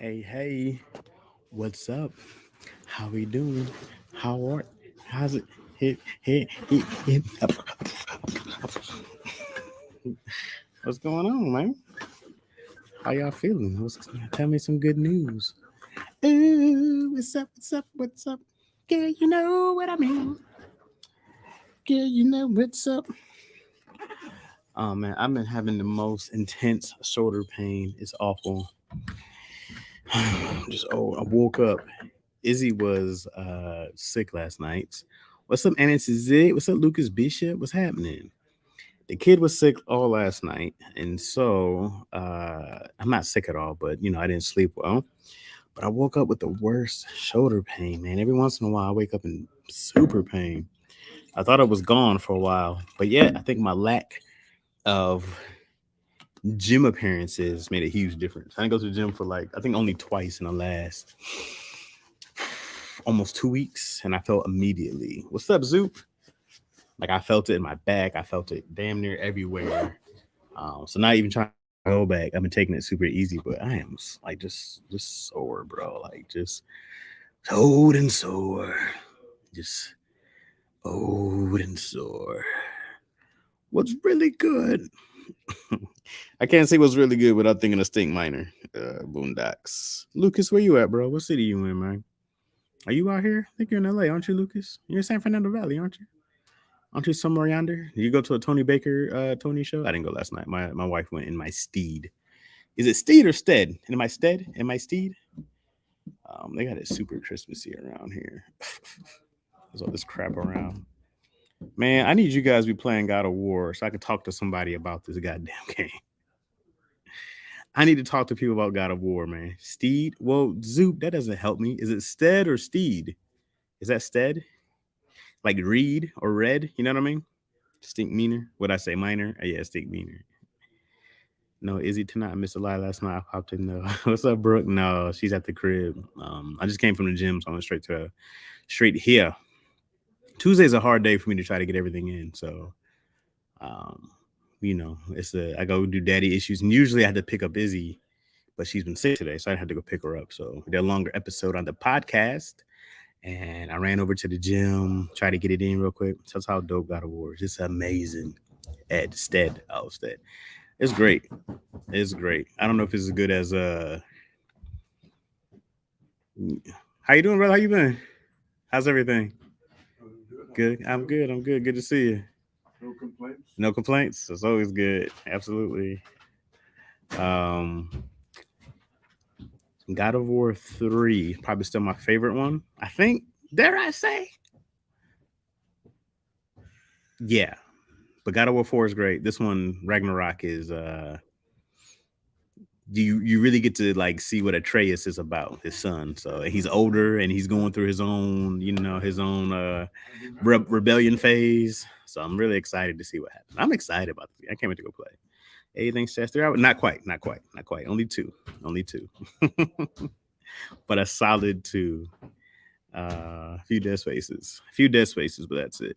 Hey, what's up? How we doing? How are? How's it? Hit. What's going on, man? How y'all feeling? Tell me some good news. Ooh, what's up? What's up? What's up? Girl, you know what I mean. Girl, you know what's up. Oh man, I've been having the most intense shoulder pain. It's awful. Just I woke up. Izzy was sick last night. What's up, Annis Z? What's up, Lucas Bishop? What's happening? The kid was sick all last night, and so I'm not sick at all, but I didn't sleep well. But I woke up with the worst shoulder pain, man. Every once in a while, I wake up in super pain. I thought it was gone for a while, but yeah, I think my lack of gym appearances made a huge difference. I didn't go to the gym for like I think only twice in the last almost 2 weeks, and I felt immediately. What's up, Zoop? Like I felt it in my back. I felt it damn near everywhere. So not even trying to go back. I've been taking it super easy, but I am like just sore, bro. Like just old and sore. Just old and sore. What's really good? I can't say what's really good without thinking of Stink Minor. Boondocks. Lucas, where you at, bro? What city you in, man? Are you out here? I think you're in LA, aren't you, Lucas? You're in San Fernando Valley, aren't you? Aren't you somewhere yonder? Did you go to a Tony Baker Tony show? I didn't go last night. My wife went in my steed. Is it steed or stead? In my stead? In my steed? They got it super Christmassy around here. There's all this crap around. Man, I need you guys to be playing God of War so I can talk to somebody about this goddamn game. I need to talk to people about God of War, man. Steed? Well, Zoop, that doesn't help me. Is it stead or steed? Is that stead? Like read or red? You know what I mean? Stink meaner. What I say, minor? Yeah, stink meaner. No, Izzy tonight. I missed a lot last night. I popped in though. What's up, Brooke? No, she's at the crib. I just came from the gym, so I went straight here. Tuesday's a hard day for me to try to get everything in. So, um, I go do daddy issues, and usually I had to pick up Izzy, but she's been sick today, so I had to go pick her up. So we did a longer episode on the podcast, and I ran over to the gym, try to get it in real quick. So that's how dope God of War is. It's amazing. Stead. It's great. It's great. I don't know if it's as good as How you doing, brother? How you been? How's everything? Good. I'm good. I'm good. Good to see you. No complaints. No complaints. It's always good. Absolutely. Um, God of War 3, probably still my favorite one. I think. Dare I say? Yeah. But God of War 4 is great. This one, Ragnarok, is you really get to like see what Atreus is about, his son. So he's older and he's going through his own rebellion phase. So I'm really excited to see what happens. I'm excited about this. I can't wait to go play. Anything says 3 hours? Not quite. Only two. But a solid two. A few dead spaces, but that's it.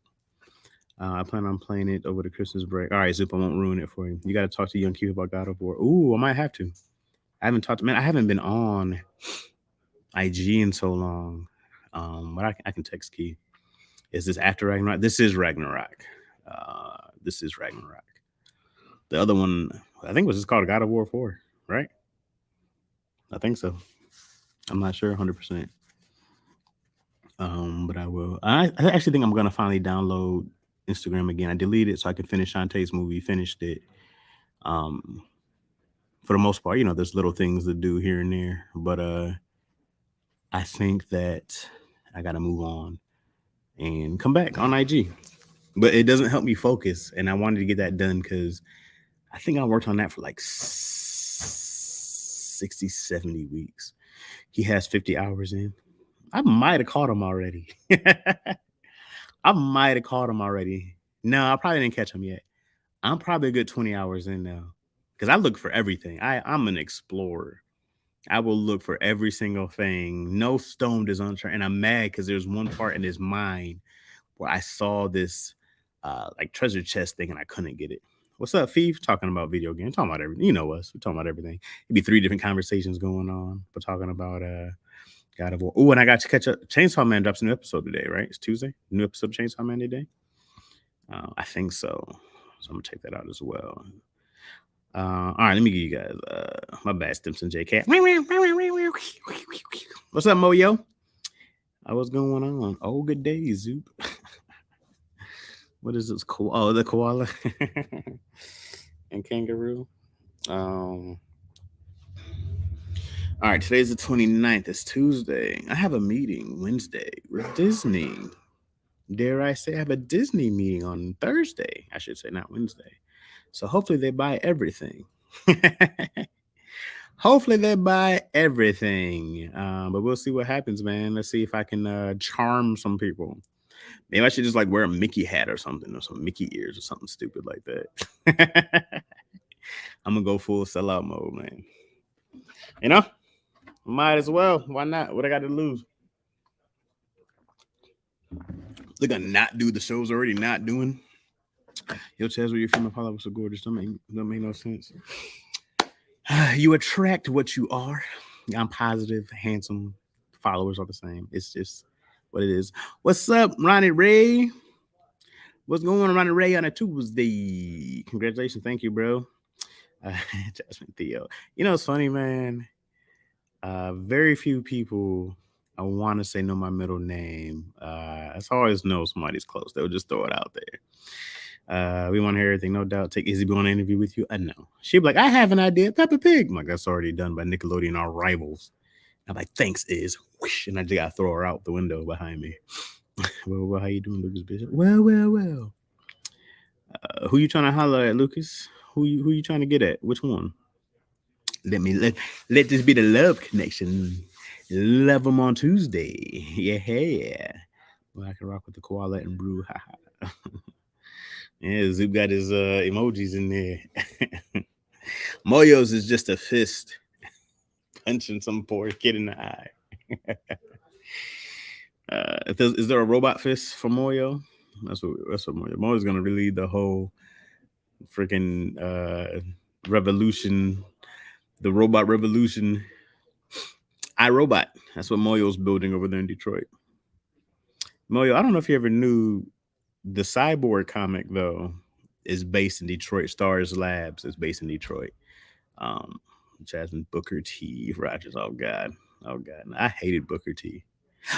I plan on playing it over the Christmas break. All right, Zoop, I won't ruin it for you. You got to talk to Young Q about God of War. Ooh, I might have to. I haven't been on IG in so long. But I can text Key. Is this after Ragnarok? This is Ragnarok. This is Ragnarok. The other one, I think, was just called God of War 4, right? I think so. I'm not sure 100%. But I will. I actually think I'm gonna finally download Instagram again. I deleted it so I can finish Shantae's movie. Finished it. Um, for the most part, there's little things to do here and there, but I think that I gotta move on and come back on IG. But it doesn't help me focus, and I wanted to get that done because I think I worked on that for like 60, 70 weeks. He has 50 hours in. I might have caught him already. I might have caught him already. No, I probably didn't catch him yet. I'm probably a good 20 hours in now because I look for everything. I'm an explorer. I will look for every single thing. No stone is unturned. And I'm mad because there's one part in his mind where I saw this like treasure chest thing and I couldn't get it. What's up, Thief? Talking about video games, talking about everything. You know us. We're talking about everything. It'd be 3 different conversations going on. We're talking about God of War. Oh, and I got to catch up. Chainsaw Man drops a new episode today, right? It's Tuesday. New episode of Chainsaw Man today. I think so. So I'm gonna check that out as well. All right, let me give you guys my bad Stimson JK. What's up, Moyo? What's going on? Oh, good day, Zoop. What is this? Oh, the koala and kangaroo. All right, today's the 29th. It's Tuesday. I have a meeting Wednesday with Disney. Dare I say I have a Disney meeting on Thursday? I should say, not Wednesday. So hopefully they buy everything. Hopefully they buy everything. But we'll see what happens, man. Let's see if I can charm some people. Maybe I should just like wear a Mickey hat or something, or some Mickey ears or something stupid like that. I'm gonna go full sellout mode, man. You know, might as well. Why not? What I got to lose? They're gonna not do the shows already not doing. Yo, Chaz, where your female follow so gorgeous? Don't make no sense. You attract what you are. I'm positive, handsome. Followers are the same. It's just what it is. What's up, Ronnie Ray? What's going on, Ronnie Ray, on a Tuesday? Congratulations. Thank you, bro. Jasmine Theo. You know, it's funny, man. Very few people I want to say know my middle name. I always know somebody's close. They'll just throw it out there. We want to hear everything, no doubt. Take Izzy on an interview with you. No. She'd be like, I have an idea. Peppa Pig. I'm like, that's already done by Nickelodeon, our rivals. I'm like, thanks, Iz. Whoosh, and I just got to throw her out the window behind me. Well, how you doing, Lucas Bishop? Well. Who you trying to holler at, Lucas? Who you trying to get at? Which one? Let this be the love connection. Love them on Tuesday. Yeah. Well, I can rock with the koala and brew. Yeah, Zoop got his emojis in there. Moyo's is just a fist punching some poor kid in the eye. Is there a robot fist for Moyo? That's what Moyo. Moyo's gonna lead the whole freaking revolution, the robot revolution. iRobot. That's what Moyo's building over there in Detroit. Moyo, I don't know if you ever knew the Cyborg comic though is based in Detroit. Stars Labs is based in Detroit. Jasmine Booker T. Rogers. Oh God. I hated Booker T.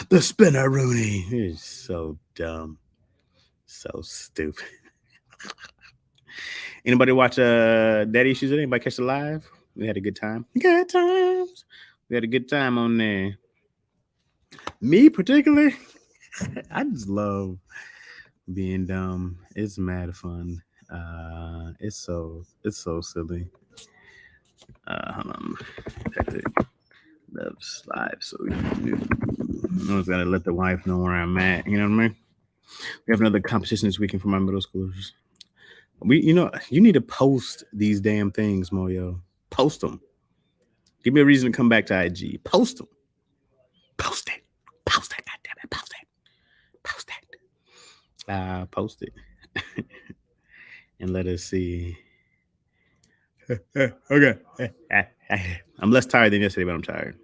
The Spinner-Rooney is so dumb. So stupid. Anybody watch Daddy Issues? Anybody catch it live? We had a good time. Good times. We had a good time on there. Me particularly, I just love being dumb. It's mad fun. It's so silly. Hold on. Loves live, so I was gonna let the wife know where I'm at. You know what I mean? We have another competition this weekend for my middle schoolers. You need to post these damn things, Moyo. Post them. Give me a reason to come back to IG. Post them. Post it. Goddammit. Post it. Post it. And let us see. Okay. I'm less tired than yesterday, but I'm tired.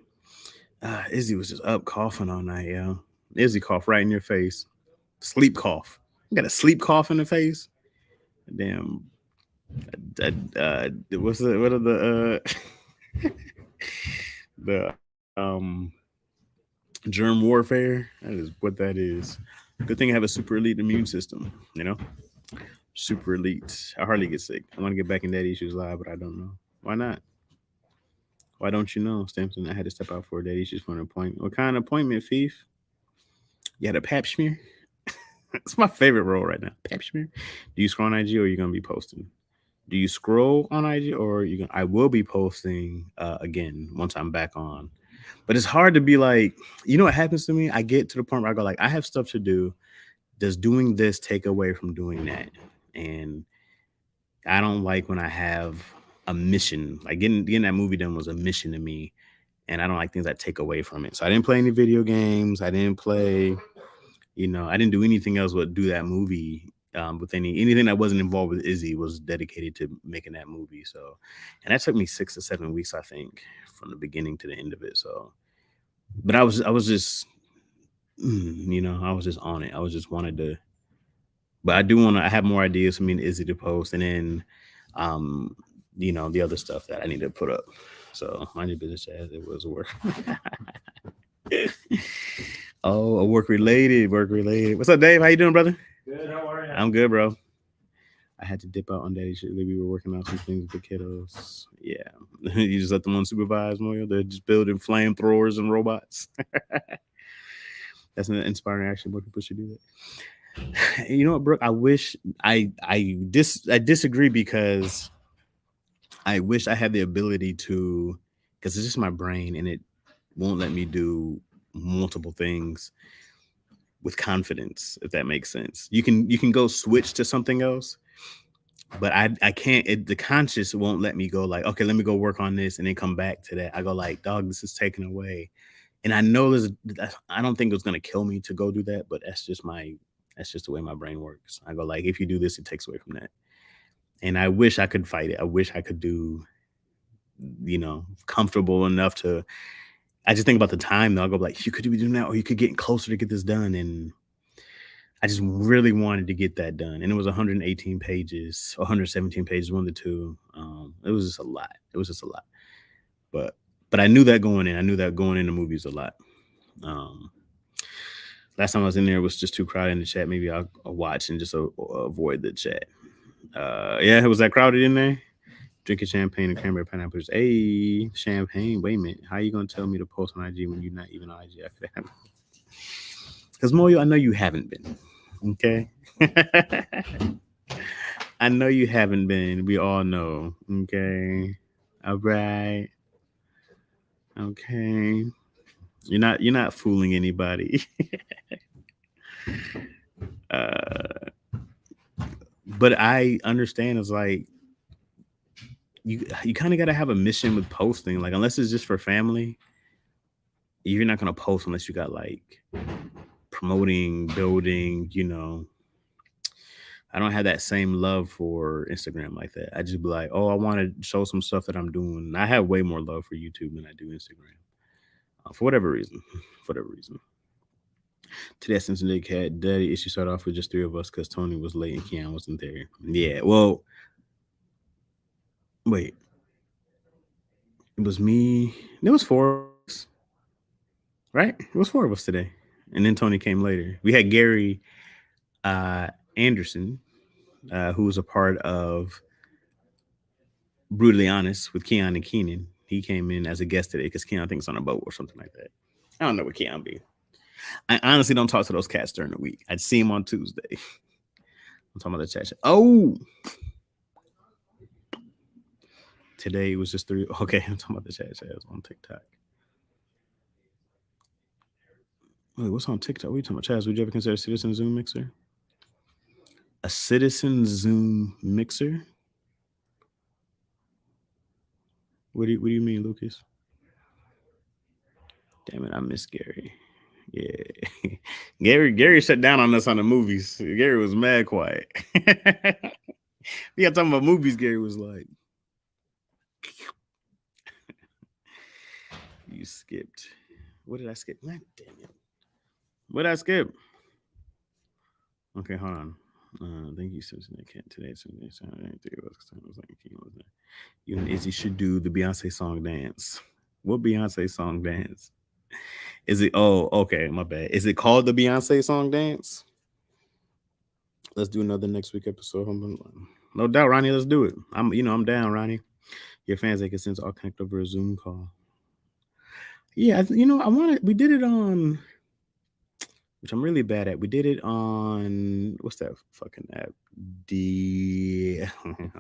Izzy was just up coughing all night, yo. Izzy coughed right in your face. Sleep cough. You got a sleep cough in the face? Damn. What are the the germ warfare? That is what that is. Good thing I have a super elite immune system, you know? Super elite. I hardly get sick. I want to get back in Daddy Issues live, but I don't know. Why not? Why don't you know, Stamson? I had to step out for a Daddy Issues for an appointment. What kind of appointment, Thief? You had a pap smear? It's my favorite role right now. Pap smear. Do you scroll on IG or are you gonna be posting? Do you scroll on IG or are you gonna? I will be posting again once I'm back on. But it's hard to be like, you know what happens to me? I get to the point where I go like, I have stuff to do. Does doing this take away from doing that? And I don't like when I have a mission. Like getting that movie done was a mission to me. And I don't like things that take away from it. So I didn't play any video games. I didn't play, I didn't do anything else but do that movie with anything that wasn't involved with Izzy was dedicated to making that movie. So, and that took me 6 to 7 weeks, I think, from the beginning to the end of it. So, but I was just, I was just on it. I was just wanted to, but I do want to. I have more ideas for me and Izzy to post, and then, um, the other stuff that I need to put up. So, mind your business, as it was work. Oh, a work related. What's up, Dave? How you doing, brother? Good. How are you? I'm good, bro. I had to dip out on daddy shit. We were working on some things with the kiddos. Yeah. You just let them unsupervised, Moyo. They're just building flamethrowers and robots. That's an inspiring action. More people should do that. You know what, Brooke? I wish I disagree because I wish I had the ability to, because it's just my brain and it won't let me do multiple things with confidence, if that makes sense. You can go switch to something else, but I can't. The conscious won't let me go like, okay, let me go work on this and then come back to that. I go like, dog, this is taken away, and I know I don't think it's gonna kill me to go do that, but that's just the way my brain works. I go like, if you do this, it takes away from that, and I wish I could fight it. I wish I could do, comfortable enough to. I just think about the time though. I go like, you could be doing that, or you could get closer to get this done, and I just really wanted to get that done, and it was 118 pages, 117 pages, one of the two. It was just a lot. It was just a lot, but I knew that going in. I knew that going into movies a lot. Um, Last time I was in there, it was just too crowded in the chat. Maybe I'll watch and just avoid the chat. Yeah, was that crowded in there? Drinking champagne and cranberry pineapple juice. Hey, champagne. Wait a minute. How you gonna tell me to post on IG when you're not even on IG after that? Because Moyo, I know you haven't been. Okay. I know you haven't been. We all know. Okay. All right. Okay. You're not fooling anybody. uh but I understand it's like you kind of got to have a mission with posting, like unless it's just for family, you're not going to post unless you got like promoting, building, I don't have that same love for Instagram like that. I just be like, oh, I want to show some stuff that I'm doing. And I have way more love for YouTube than I do Instagram, for whatever reason. For whatever reason. Today, since Nick had daddy issue, start off with just three of us because Tony was late and Keon wasn't there. Yeah, well, wait, it was me. There was four of us, right? It was four of us today, and then Tony came later. We had Gary Anderson, who was a part of Brutally Honest with Keon and Keenan. He came in as a guest today because Keon thinks on a boat or something like that. I don't know what Keon be. I honestly don't talk to those cats during the week. I'd see him on Tuesday. I'm talking about the chat. Oh, today was just three. Okay, I'm talking about the chat on TikTok. Wait, what's on TikTok? What are you talking about, Chaz? Would you ever consider a Citizen Zoom mixer? A Citizen Zoom mixer? What do you mean, Lucas? Damn it, I miss Gary. Yeah. Gary shut down on us on the movies. Gary was mad quiet. We got talking about movies, Gary was like, you skipped. What did I skip? God damn it. What did I skip? Okay, hold on. Thank you, Susan. I can't today. You and Izzy should do the Beyonce song dance. What Beyonce song dance? Is it? Oh, okay, my bad. Is it called the Beyonce song dance? Let's do another next week episode. No doubt, Ronnie. Let's do it. I'm down, Ronnie. Your fans, they can sense all connect over a Zoom call. Yeah, I wanted. We did it on, which I'm really bad at. We did it on what's that fucking app?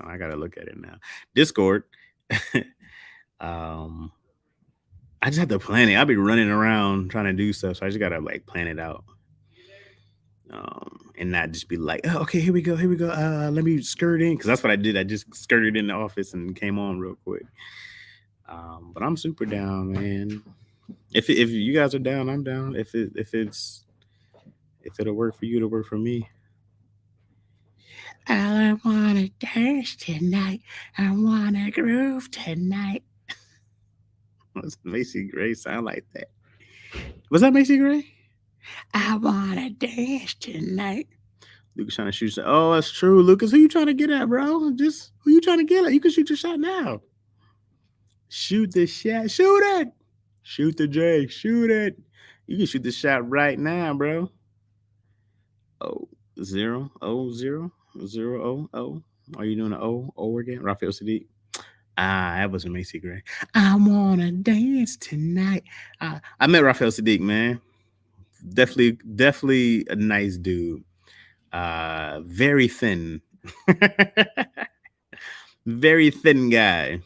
I gotta look at it now. Discord. I just have to plan it. I'll be running around trying to do stuff, so I just gotta like plan it out, and not just be like, oh, okay, here we go. Let me skirt in, because that's what I did. I just skirted in the office and came on real quick. But I'm super down, man. If you guys are down, I'm down. If it'll work for you, it'll work for me. I wanna dance tonight. I wanna groove tonight. What's Macy Gray sound like that? Was that Macy Gray? I wanna dance tonight. Lucas trying to shoot. Oh, that's true, Lucas. Who you trying to get at, bro? Just who you trying to get at? You can shoot your shot now. Shoot the shot. Shoot it. Shoot the J. Shoot it. You can shoot the shot right now, bro. Oh, 0, 0, 0, 0, 0, 0. Are you doing an O again? Raphael Sadiq. That wasn't Macy Gray. I wanna dance tonight. I met Raphael Sadiq, man. Definitely a nice dude. Very thin. Very thin guy.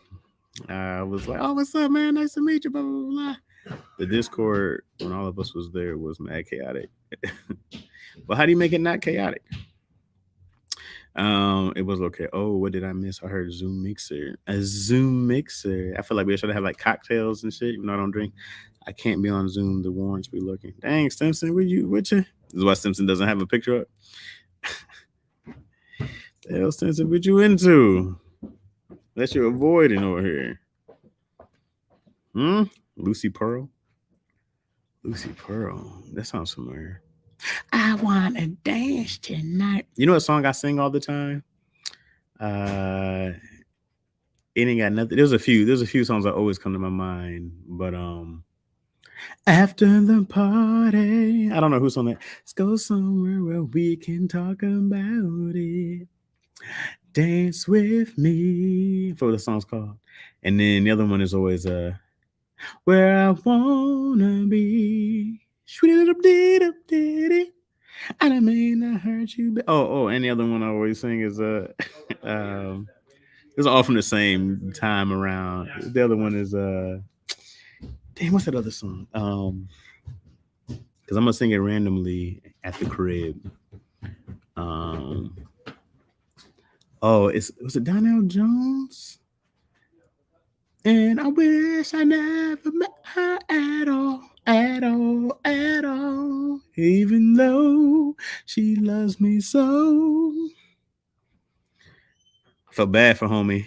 I was like, oh, what's up, man? Nice to meet you, blah, blah, blah. The Discord, when all of us was there, was mad chaotic. But how do you make it not chaotic? It was okay. Oh, what did I miss? I heard Zoom mixer. A Zoom mixer. I feel like we should have like cocktails and shit. Even though I don't drink, I can't be on Zoom. The warrants be looking. Dang, Stimson, with you? This is why Stimson doesn't have a picture up. The hell, Stimson, what you into? That you're avoiding over here. Lucy Pearl. Lucy Pearl. That sounds familiar. I want to dance tonight. You know what song I sing all the time? It ain't got nothing. There's a few songs that always come to my mind, but after the party, I don't know who's on that. Let's go somewhere where we can talk about it. Dance with me. For what the song's called. And then the other one is always where I wanna be. And I may not hurt you. But and the other one I always sing is it's all from the same time around. The other one is damn, what's that other song? Because I'm gonna sing it randomly at the crib. Was it Donnell Jones? And I wish I never met her at all. Even though she loves me so. I felt bad for homie.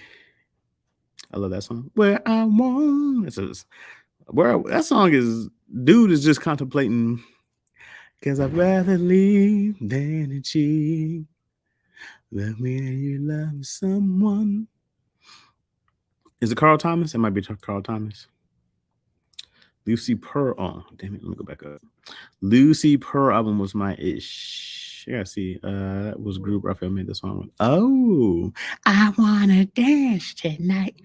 I love that song. Where I want. That song is, dude is just contemplating. Because I'd rather leave than to cheat. Love me and you love someone. Is it Carl Thomas? It might be Carl Thomas. Lucy Pearl. Oh, damn it. Let me go back up. Lucy Pearl album was my ish. Yeah, see. That was group Raphael made the song with. Oh, I want to dance tonight.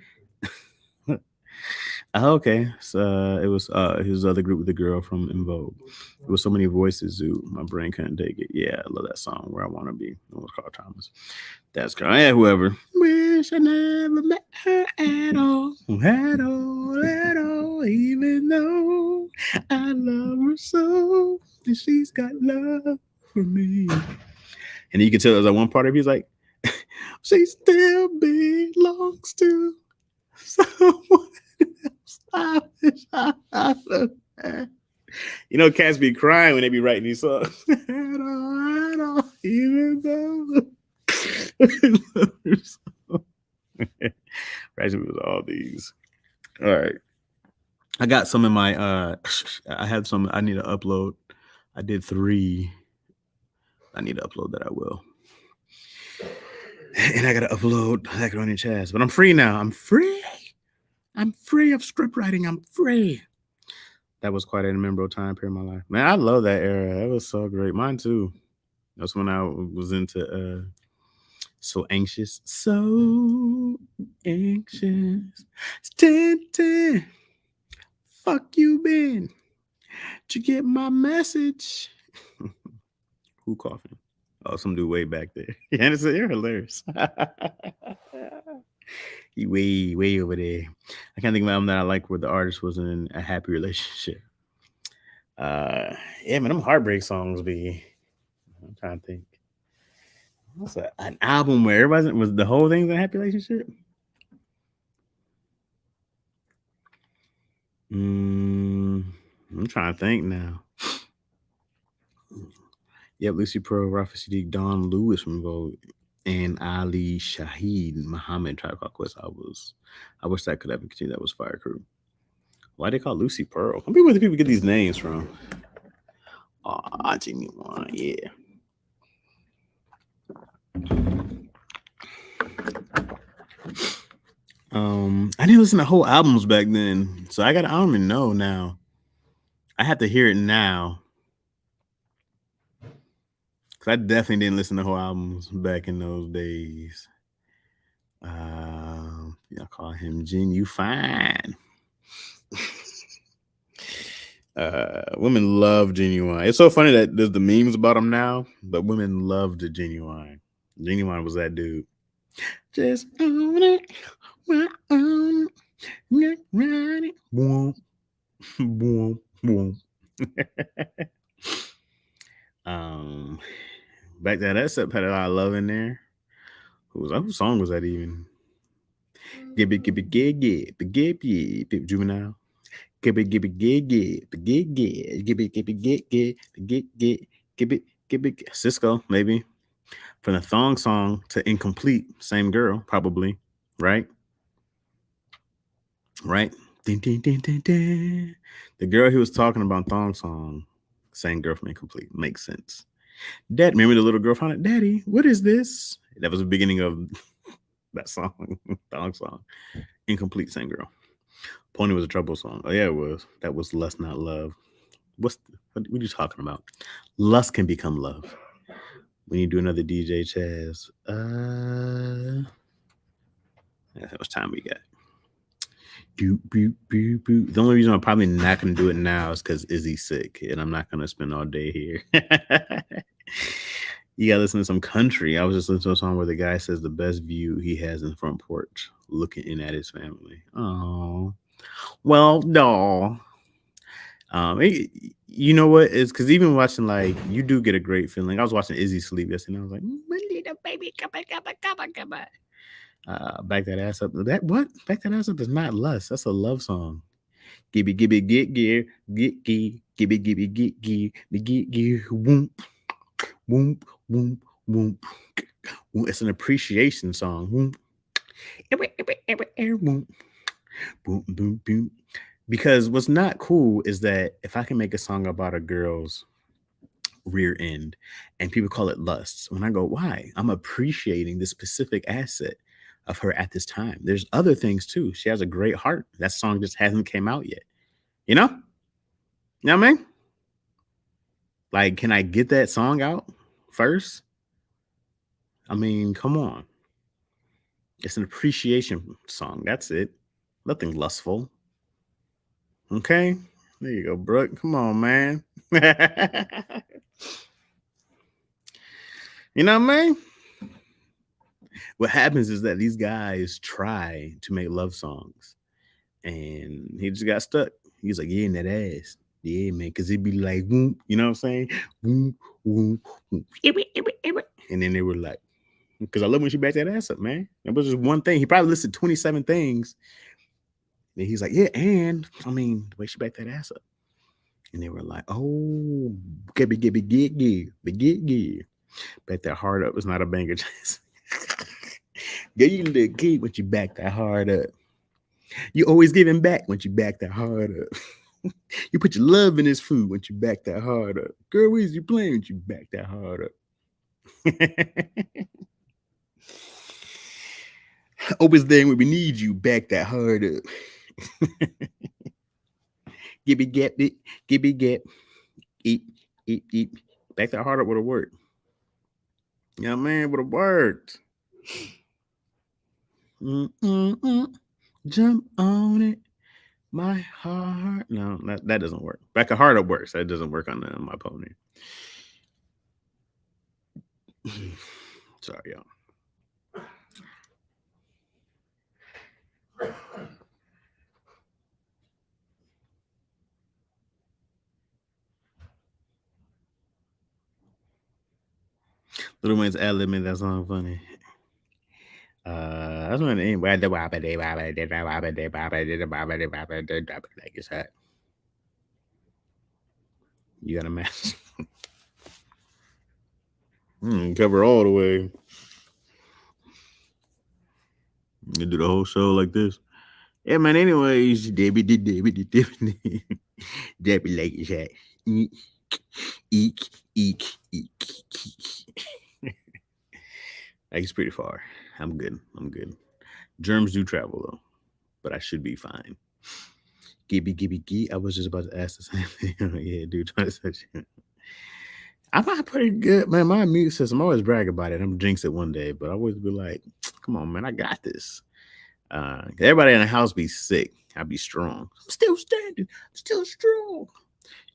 Okay. So it was his other group with the girl from En Vogue. It was so many voices, Zoo. My brain couldn't take it. Yeah, I love that song, Where I Want to Be. It was Carl Thomas. That's Carl. Yeah, whoever. Wish I never met her at all. Even though I love her so. And she's got love for me. And you can tell there's like one part of he's like, she still belongs to someone else. You know, cats be crying when they be writing these songs. Even though Rising with all these. All right. I got some in my I had some I need to upload. I did 3. I need to upload that. I will. And I gotta upload Macaroni Chaz. But I'm free now. I'm free of script writing. I'm free. That was quite a memorable time period in my life. Man, I love that era. That was so great. Mine too. That's when I was into So Anxious. So anxious. It's 10. Fuck you, Ben. Did you get my message? Who coughing? Oh, some dude way back there. Anderson, you're hilarious. He way over there. I can't think of an album that I like where the artist was in a happy relationship. Yeah, man, them heartbreak songs be. I'm trying to think. What's that? An album where everybody was the whole thing's in a happy relationship? I'm trying to think now. Yep, Lucy Pearl, Raphael Sadiq, Don Lewis from Vogue. and Ali Shaheed Muhammad Tribe Called Quest. I wish that could have continued. That was Fire Crew. Why they call Lucy Pearl? I mean, where do people get these names from? Genuine, yeah. I didn't listen to whole albums back then, so I don't even know now. I have to hear it now. Cause I definitely didn't listen to whole albums back in those days. I call him Genuine. Women love Genuine. It's so funny that there's the memes about him now, but women loved Genuine. Genuine was that dude. Just own it, own it, boom, boom, boom. Back to that set had a lot of love in there. Whose song was that even? Give it, Juvenile. Give it, Cisco, maybe. From the Thong Song to Incomplete, same girl, probably, right? Right? Ding, ding, ding, ding, ding. The girl he was talking about Thong Song, same girl from Incomplete, makes sense. Dad, remember the little girl found it? Daddy, what is this? That was the beginning of that song, Thong Song. Incomplete, same girl. Pony was a trouble song. Oh yeah, it was. That was Lust Not Love. What are you talking about? Lust can become love. When you do another DJ Chaz. Yeah, how much time we got? The only reason I'm probably not gonna do it now is because Izzy's sick, and I'm not gonna spend all day here. You gotta listen to some country. I was just listening to a song where the guy says the best view he has in the front porch, looking in at his family. Oh, well, no. You know what? It's because even watching, like, you do get a great feeling. I was watching Izzy sleep yesterday, and I was like, "My little baby, come on. Back that ass up. Back that ass up is not lust. That's a love song. Gibby, get gear, gibby, get gear, whoop, whoop, whoop, whoop. It's an appreciation song. Whoop. Boom, boom, boom. Because what's not cool is that if I can make a song about a girl's rear end and people call it lust, when I go, why? I'm appreciating this specific asset of her at this time. There's other things too. She has a great heart. That song just hasn't came out yet. You know? You know what I mean? Like, can I get that song out first? I mean, come on. It's an appreciation song. That's it. Nothing lustful. Okay? There you go, Brooke. Come on, man. You know what I mean? What happens is that these guys try to make love songs, and he just got stuck. He's like, yeah, in that ass. Yeah, man, because he'd be like, whoop, you know what I'm saying? Whoop, whoop, whoop. And then they were like, because I love when she backed that ass up, man. That was just one thing. He probably listed 27 things. And he's like, yeah, and I mean, the way she backed that ass up. And they were like, oh, get. Back that hard up. It's not a banger. Yeah, you little kid when you back that hard up. You always giving back when you back that hard up. You put your love in this food when you back that hard up. Girl, where's you playing when you back that hard up? Always there when we need you, back that hard up. Gibby get it, gibby get, eat. Back that hard up would have worked. Yeah, man, would have worked. Jump on it. My heart. No, that doesn't work. Back a hard up works. That doesn't work on my pony. Sorry, y'all. Little Wayne's ad lib made that song funny. That's when it like it's hot. You got a match. Cover all the way. You do the whole show like this. Yeah, man. Anyways, Debbie, like that. Eek, eek, eek. He's pretty far. I'm good. Germs do travel though, but I should be fine. Gibby. I was just about to ask the same thing. Yeah, dude, trying to touch you. I'm pretty good, man. My immune system, I always brag about it. I'm jinx it one day, but I always be like, come on, man, I got this. Everybody in the house be sick. I be strong. I'm still standing. I'm still strong.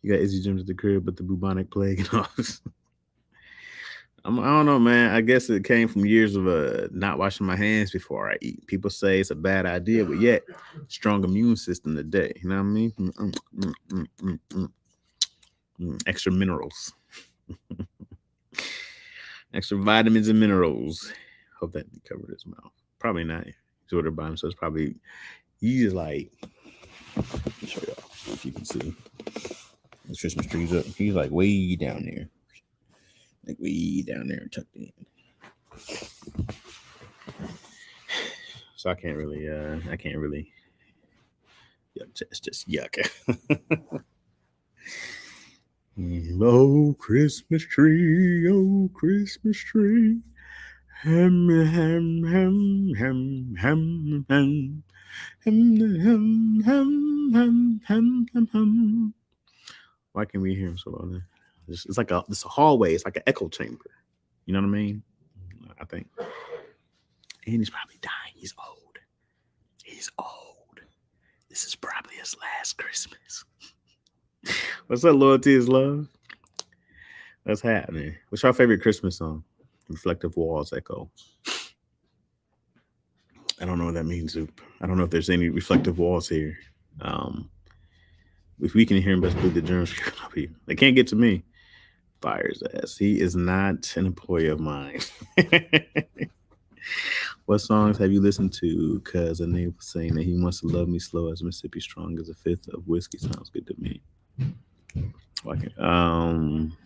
You got Izzy Gems at the crib, but the bubonic plague and all. I don't know, man. I guess it came from years of not washing my hands before I eat. People say it's a bad idea, but yet strong immune system today. You know what I mean? Extra minerals, extra vitamins and minerals. Hope that covered his mouth. Probably not. He's ordered by him, so it's probably he's like. Let me show y'all if you can see. The Christmas tree's up. He's like way down there. Like way down there tucked in. So I can't really it's just yuck. Oh Christmas tree, ham ham ham ham ham ham ham. Why can we hear him so loud? It's like a hallway. It's like an echo chamber. You know what I mean? I think. And he's probably dying. He's old. This is probably his last Christmas. What's up, loyalty is love? What's happening? What's your favorite Christmas song? Reflective Walls Echo. I don't know what that means, Zoop. I don't know if there's any reflective walls here. If we can hear him, best believe the germs up here. They can't get to me. Fires ass. He is not an employee of mine. What songs have you listened to? Cause a neighbor was saying that he wants to love me slow as Mississippi strong as a fifth of whiskey. Sounds good to me.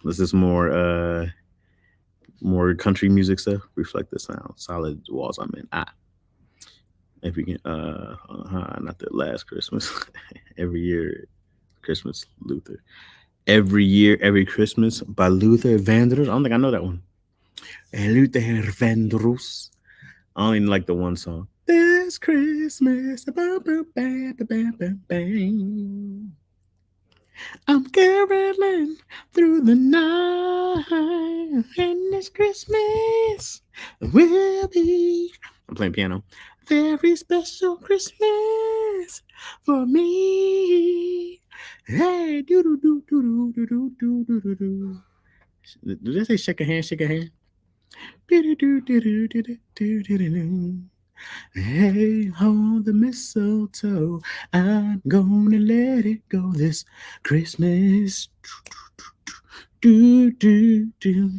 This is more country music stuff. Reflect the sound. Solid walls I'm in. If we can not the last Christmas. Every year Christmas Luther. Every year, every Christmas by Luther Vandross. I don't think I know that one. Luther Vandross. I don't even like the one song. This Christmas. I'm caroling through the night. And this Christmas will be. I'm playing piano. Very special Christmas for me. Hey, do do do do do do do do do do. Did they say shake a hand? Shake a hand. Do do do do do do do do do. Hey, hold the mistletoe. I'm gonna let it go this Christmas. Do do do.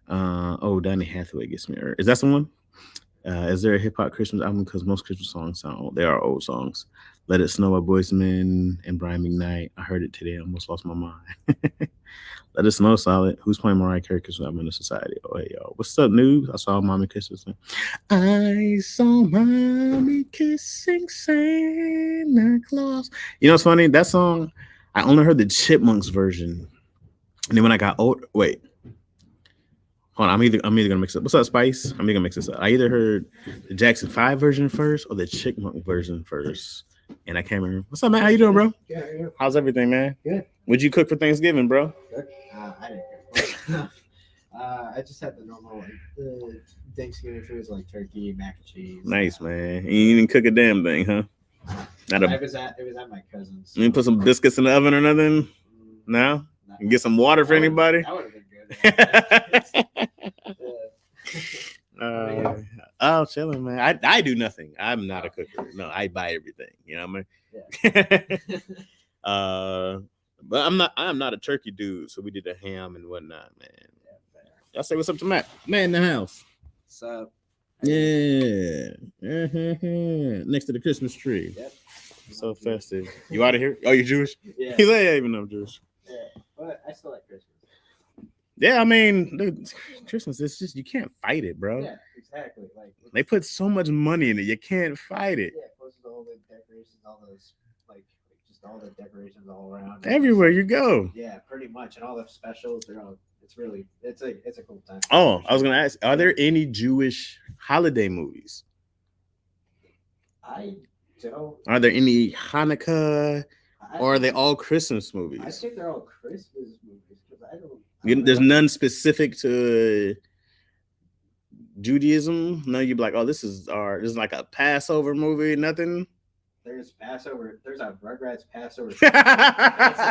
Donny Hathaway gets me. Is that someone? Is there a hip hop Christmas album? Because most Christmas songs sound old. They are old songs. Let It Snow by Boyz II Men and Brian McKnight. I heard it today. I almost lost my mind. Let It Snow solid. Who's playing Mariah Carey? Because I'm in the society. Oh, hey, y'all. What's up, news? I saw Mommy kissing. I saw Mommy kissing Santa Claus. You know what's funny? That song, I only heard the Chipmunks version. And then when I got old, wait. Hold on, I'm either gonna mix it. What's up, Spice? I'm either gonna mix this up. I either heard the Jackson 5 version first or the Chipmunk version first, and I can't remember. What's up, man? How you doing, bro? Yeah. How's everything, man? Good. What'd you cook for Thanksgiving, bro? Good. I didn't. I just had the normal Thanksgiving foods like turkey, mac and cheese. Nice, man. You didn't cook a damn thing, huh? It was at my cousin's. So. You didn't put some biscuits in the oven or nothing? No? And get some water for anybody? That would have been good. Chilling, man. I do nothing. I'm not a cooker. No, I buy everything. You know what I mean? Yeah. But I'm not a turkey dude, so we did the ham and whatnot, man. Y'all say what's up to Matt? Man in the house. What's up? Yeah. Next to the Christmas tree. Yep. So festive. You out of here? Oh, you Jewish? Yeah. He's like, yeah, even though I'm Jewish. Yeah, but I still like Christmas. Yeah, I mean, dude, Christmas, it's just, you can't fight it, bro. Yeah, exactly. exactly. Like They put so much money in it, you can't fight it. yeah, plus all the decorations, all those just all the decorations all around. Everywhere you go. Yeah, pretty much, and all the specials. They're all. It's really it's a cool time. Oh, I was gonna ask, are there any Jewish holiday movies? I don't. Are there any Hanukkah? Or are they all Christmas I movies? think they're all Christmas movies because I don't There's know. none specific to Judaism. No, you'd be like, oh, this is like a Passover movie. Nothing. There's Passover. There's a Rugrats Passover. I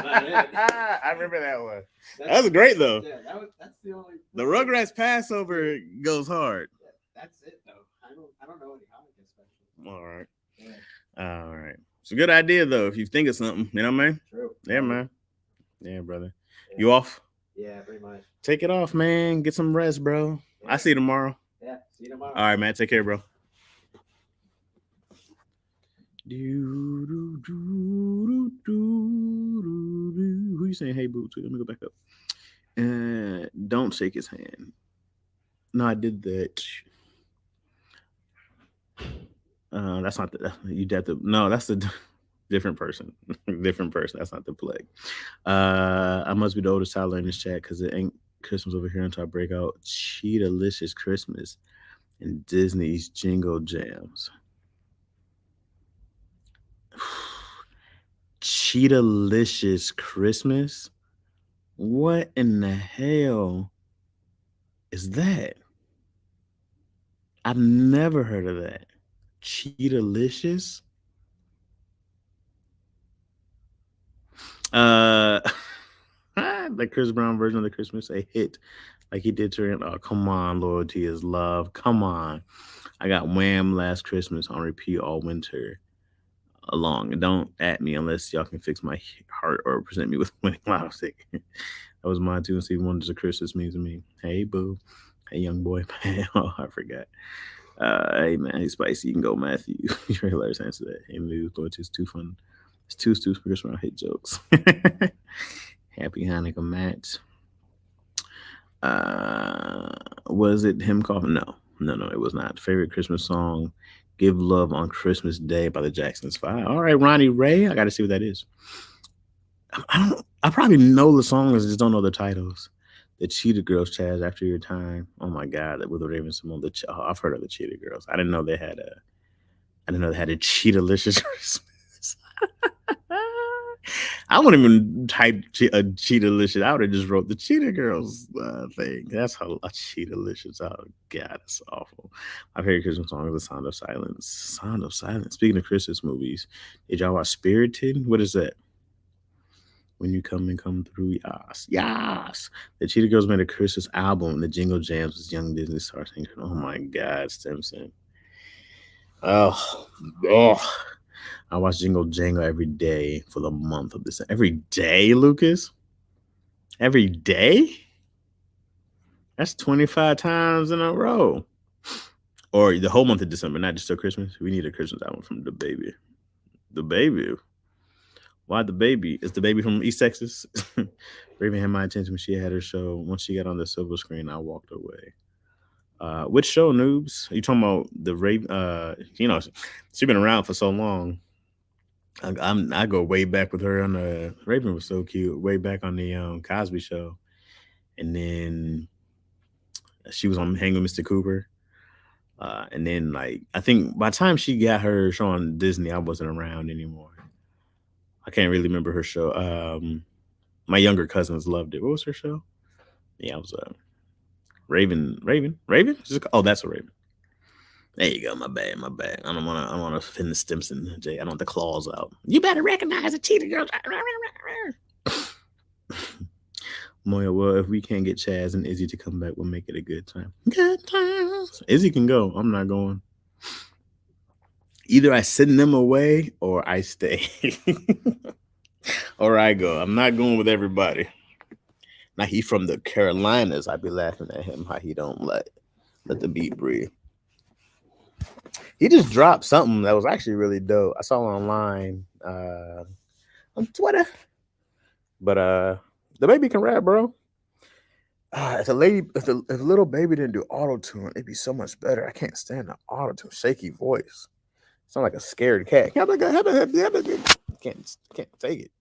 remember that one. That was great though. Yeah, that's the only. The Rugrats Passover goes hard. Yeah, that's it though. I don't know any Hanukkah specials. All right. Yeah. All right. It's a good idea though. If you think of something, you know what I mean? True. Yeah, man. Yeah, brother. Yeah. You off? Yeah, pretty much. Take it off, man. Get some rest, bro. Yeah. I see you tomorrow. Yeah, see you tomorrow. All right, man. Take care, bro. Who you saying hey boo to? Let me go back up. Don't shake his hand. No, I did that. That's not the you did the no, that's a different person. Different person. That's not the plague. I must be the oldest child in this chat because it ain't Christmas over here until I break out Cheetah-licious Christmas and Disney's Jingle Jams. Cheetah-licious Christmas? What in the hell is that? I've never heard of that. Cheetah-licious? The Chris Brown version of the Christmas, a hit like he did to oh, come on, loyalty is love. Come on. I got Wham! Last Christmas on repeat all winter long. And don't at me unless y'all can fix my heart or present me with winning lotto ticket. That was mine too. And Stevie Wonder's a Christmas means to me. Hey, boo. Hey, young boy. Oh, I forgot. Hey, man. Hey, Spicy. You can go, Matthew. You're hilarious. Answer that. Hey, movie, loyalty is too fun. It's too stupid Chris Brown hate jokes. Happy Hanukkah, Matt. Was it him coughing? No, it was not. Favorite Christmas song, Give Love on Christmas Day by the Jacksons 5. All right, Ronnie Ray. I got to see what that is. I probably know the songs, I just don't know the titles. The Cheetah Girls, Chaz, After Your Time. Oh my God, with the Raven Simone. I've heard of the Cheetah Girls. I didn't know they had a Cheetah-licious Christmas. I wouldn't even type a Cheetah-licious. I would have just wrote the Cheetah Girls thing. That's how a Cheetah-licious. Oh God, it's awful. My favorite Christmas song is The Sound of Silence. Sound of Silence. Speaking of Christmas movies, did y'all watch Spirited? What is that? When You Come Through, yes. The Cheetah Girls made a Christmas album, and the Jingle Jams was young Disney stars. Oh my God, Stimson. Oh. I watch Jingle Jangle every day for the month of December. Every day, Lucas? Every day? That's 25 times in a row. Or the whole month of December, not just till Christmas. We need a Christmas album from The Baby. The Baby? Why The Baby? Is The Baby from East Texas? Raven had my attention when she had her show. Once she got on the silver screen, I walked away. Which show, noobs? Are you talking about the Raven? She's been around for so long. I go way back with her on the Raven was so cute. Way back on the Cosby Show, and then she was on Hang with Mr. Cooper, and then like I think by the time she got her show on Disney, I wasn't around anymore. I can't really remember her show. My younger cousins loved it. What was her show? Yeah, it was Raven. Oh, that's a Raven. There you go. My bad. I don't want to offend the Stimson, Jay. I don't want the claws out. You better recognize the Cheetah Girls. Moya, well, if we can't get Chaz and Izzy to come back, we'll make it a good time. Good times. Izzy can go. I'm not going. Either I send them away or I stay. Or I go. I'm not going with everybody. Now, he from the Carolinas. I'd be laughing at him how he don't let the beat breathe. He just dropped something that was actually really dope. I saw it online on Twitter. But the baby can rap, bro. If the little baby didn't do auto tune, it'd be so much better. I can't stand the auto tune, shaky voice. Sound like a scared cat. Can't take it.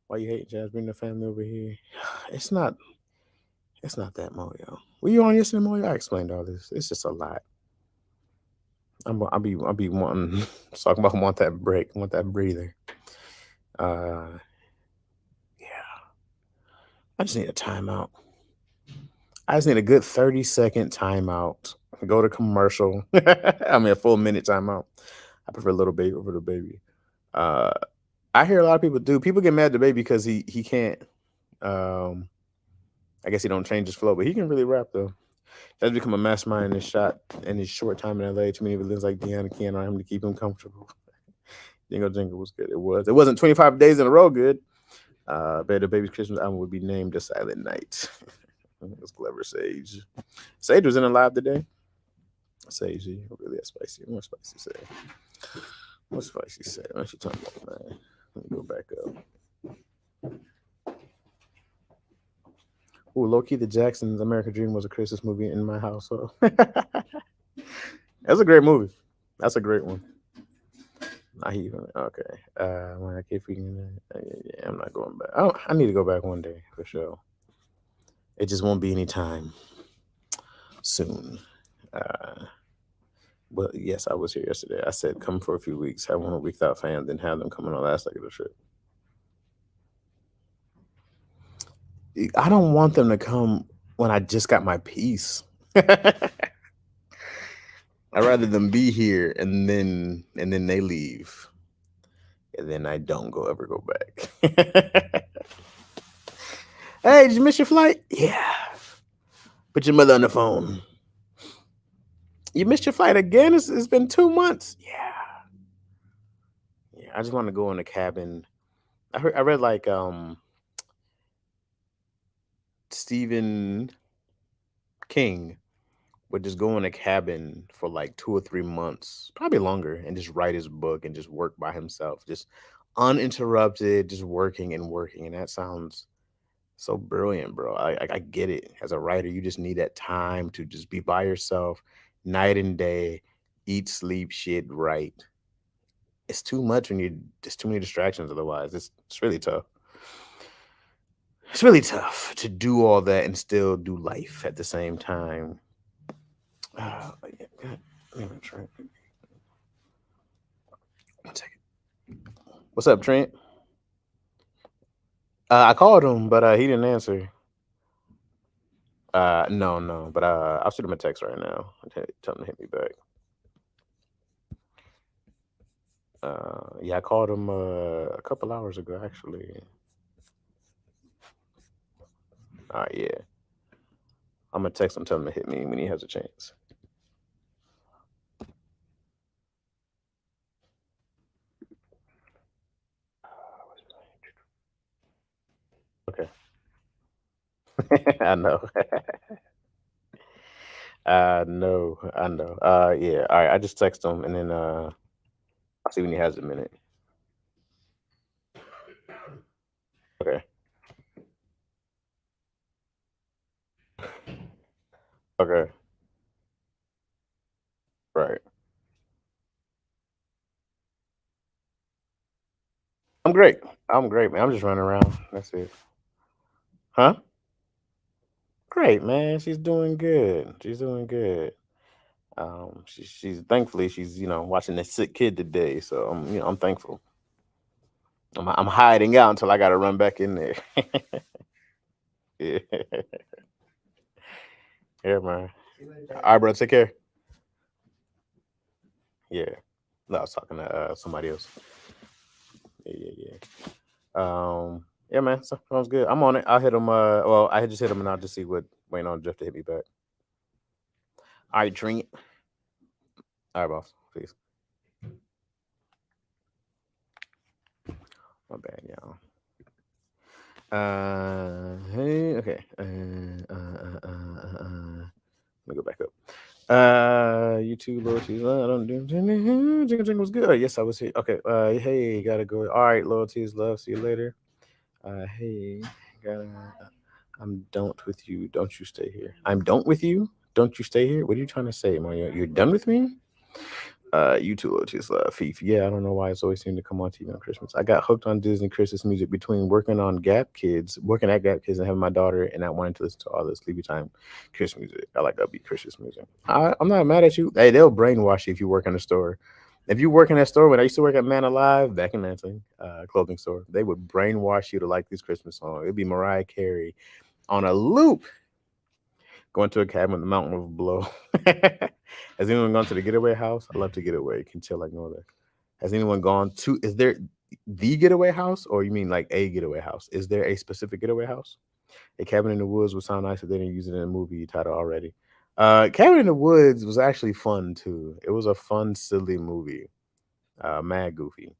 Why you hate Jazz? Bring the family over here. It's not that Moyo. Were you on yesterday, Moyo? I explained all this. It's just a lot. I'll be wanting talking about want that break, want that breather. Yeah. I just need a timeout. I just need a good 30-second timeout. Go to commercial. I mean a full minute timeout. I prefer Little Baby over the baby. I hear a lot of people do. People get mad at the baby because he can't. I guess he don't change his flow, but he can really rap though. That's become a mastermind in his short time in LA. Too many villains like Deanna Ken on him to keep him comfortable. Jingle Jingle was good. It wasn't 25 days in a row good. But the baby's Christmas album would be named The Silent Night. That's clever, Sage. Sage was in a live today. Sage, really a spicy. What Spicy say? What Spicy say? What she talking about, man? Let me go back up. Oh, low-key, the Jacksons' American Dream was a Christmas movie in my household. That's a great movie. That's a great one. Okay. When I keep feeding, yeah, I'm not going back. I need to go back one day for sure. It just won't be any time soon. But yes, I was here yesterday. I said come for a few weeks, have 1 week without fans, then have them come on the last leg of the trip. I don't want them to come when I just got my piece. I'd rather them be here and then they leave. And then I don't ever go back. Hey, did you miss your flight? Yeah. Put your mother on the phone. You missed your flight again? It's been 2 months. Yeah. I just want to go in the cabin. I read like Stephen King would just go in a cabin for like 2 or 3 months, probably longer, and just write his book and just work by himself, just uninterrupted, just working. And that sounds so brilliant, bro. I get it. As a writer, you just need that time to just be by yourself night and day, eat, sleep, shit, write. It's too much when there's too many distractions otherwise. It's really tough. It's really tough to do all that and still do life at the same time. Yeah, God. Let me try. 1 second. What's up, Trent? I called him, but he didn't answer. No, but I'll shoot him a text right now. Tell him to hit me back. Yeah, I called him a couple hours ago, actually. Yeah. I'm gonna text him, tell him to hit me when he has a chance. Okay. I know. I know. Yeah. All right. I just text him and then I'll see when he has a minute. Okay. Okay. Right. I'm great, man. I'm just running around. That's it. Huh? Great, man. She's doing good. She's thankfully she's watching a sick kid today, so I'm thankful. I'm hiding out until I got to run back in there. Yeah. Yeah, man. All right, bro. Take care. Yeah. No, I was talking to somebody else. Yeah. Yeah, man. Sounds good. I'm on it. I'll hit him. Well, I just hit him, and I'll just see what waiting on Jeff to hit me back. All right, Trent. All right, boss. Peace. My bad, y'all. Hey, okay. Let me go back up. YouTube loyalties. I don't do jingle was good. Yes, I was here. Okay. Hey, gotta go. All right, loyalties. Love. See you later. Hey, gotta. I'm don't with you. Don't you stay here. I'm don't with you. Don't you stay here. What are you trying to say, Mario? You're done with me? You two are just Fifi. Yeah, I don't know why it's always seemed to come on TV on Christmas. I got hooked on Disney Christmas music between working at Gap Kids, and having my daughter, and not wanting to listen to all the sleepy time Christmas music. I like upbeat Christmas music. I'm not mad at you. Hey, they'll brainwash you if you work in a store. If you work in that store, when I used to work at Man Alive back in Lansing, clothing store, they would brainwash you to like these Christmas songs. It'd be Mariah Carey on a loop. Going to a cabin with the mountain of blow. Has anyone gone to the getaway house? I love to get away. Can chill like no other. Has anyone gone to? Is there the getaway house, or you mean like a getaway house? Is there a specific getaway house? A cabin in the woods would sound nice if they didn't use it in a movie title already. Cabin in the Woods was actually fun too. It was a fun, silly movie. Mad goofy.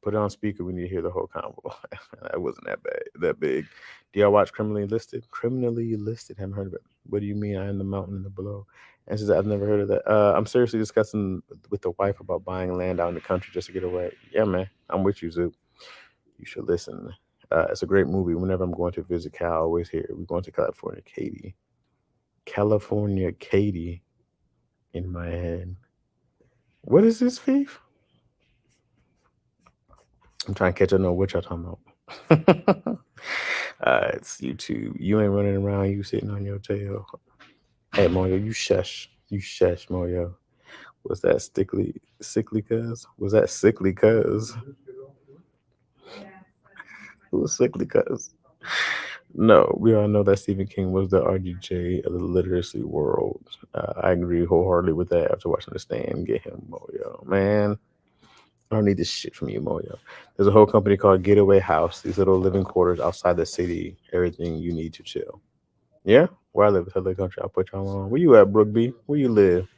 Put it on speaker. We need to hear the whole convo. That wasn't that bad, that big. Do y'all watch Criminally Listed? Criminally Listed. Haven't heard of it. What do you mean? I am the mountain in the below. And says I've never heard of that. I'm seriously discussing with the wife about buying land out in the country just to get away. Yeah, man. I'm with you, Zoo. You should listen. It's a great movie. Whenever I'm going to visit Cal, I always hear we're going to California, Katie. California, Katie. In my head. What is this, Thief? I'm trying to catch up on what y'all talking about. It's YouTube. You ain't running around. You sitting on your tail. Hey, Mario, you shush. You shush, Mario. Was that sickly cuz? Was that sickly cuz? Who was sickly cuz? No, we all know that Stephen King was the RDJ of the literacy world. I agree wholeheartedly with that after watching The Stand. Get him, Mario. Man, I don't need this shit from you, Moyo. There's a whole company called Getaway House. These little living quarters outside the city. Everything you need to chill. Yeah, where I live, Hill Country. I'll put y'all on. Where you at, Brook B? Where you live?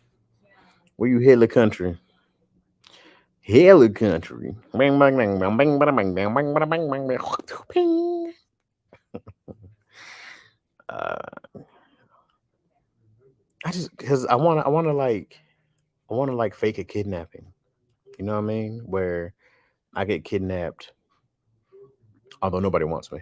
Where you Hill Country? Hill Country. Bang bang bang bang bang bang bang bang bang bang bang bang bang. Ping. I just because I want to like fake a kidnapping. You know what I mean? Where I get kidnapped, although nobody wants me.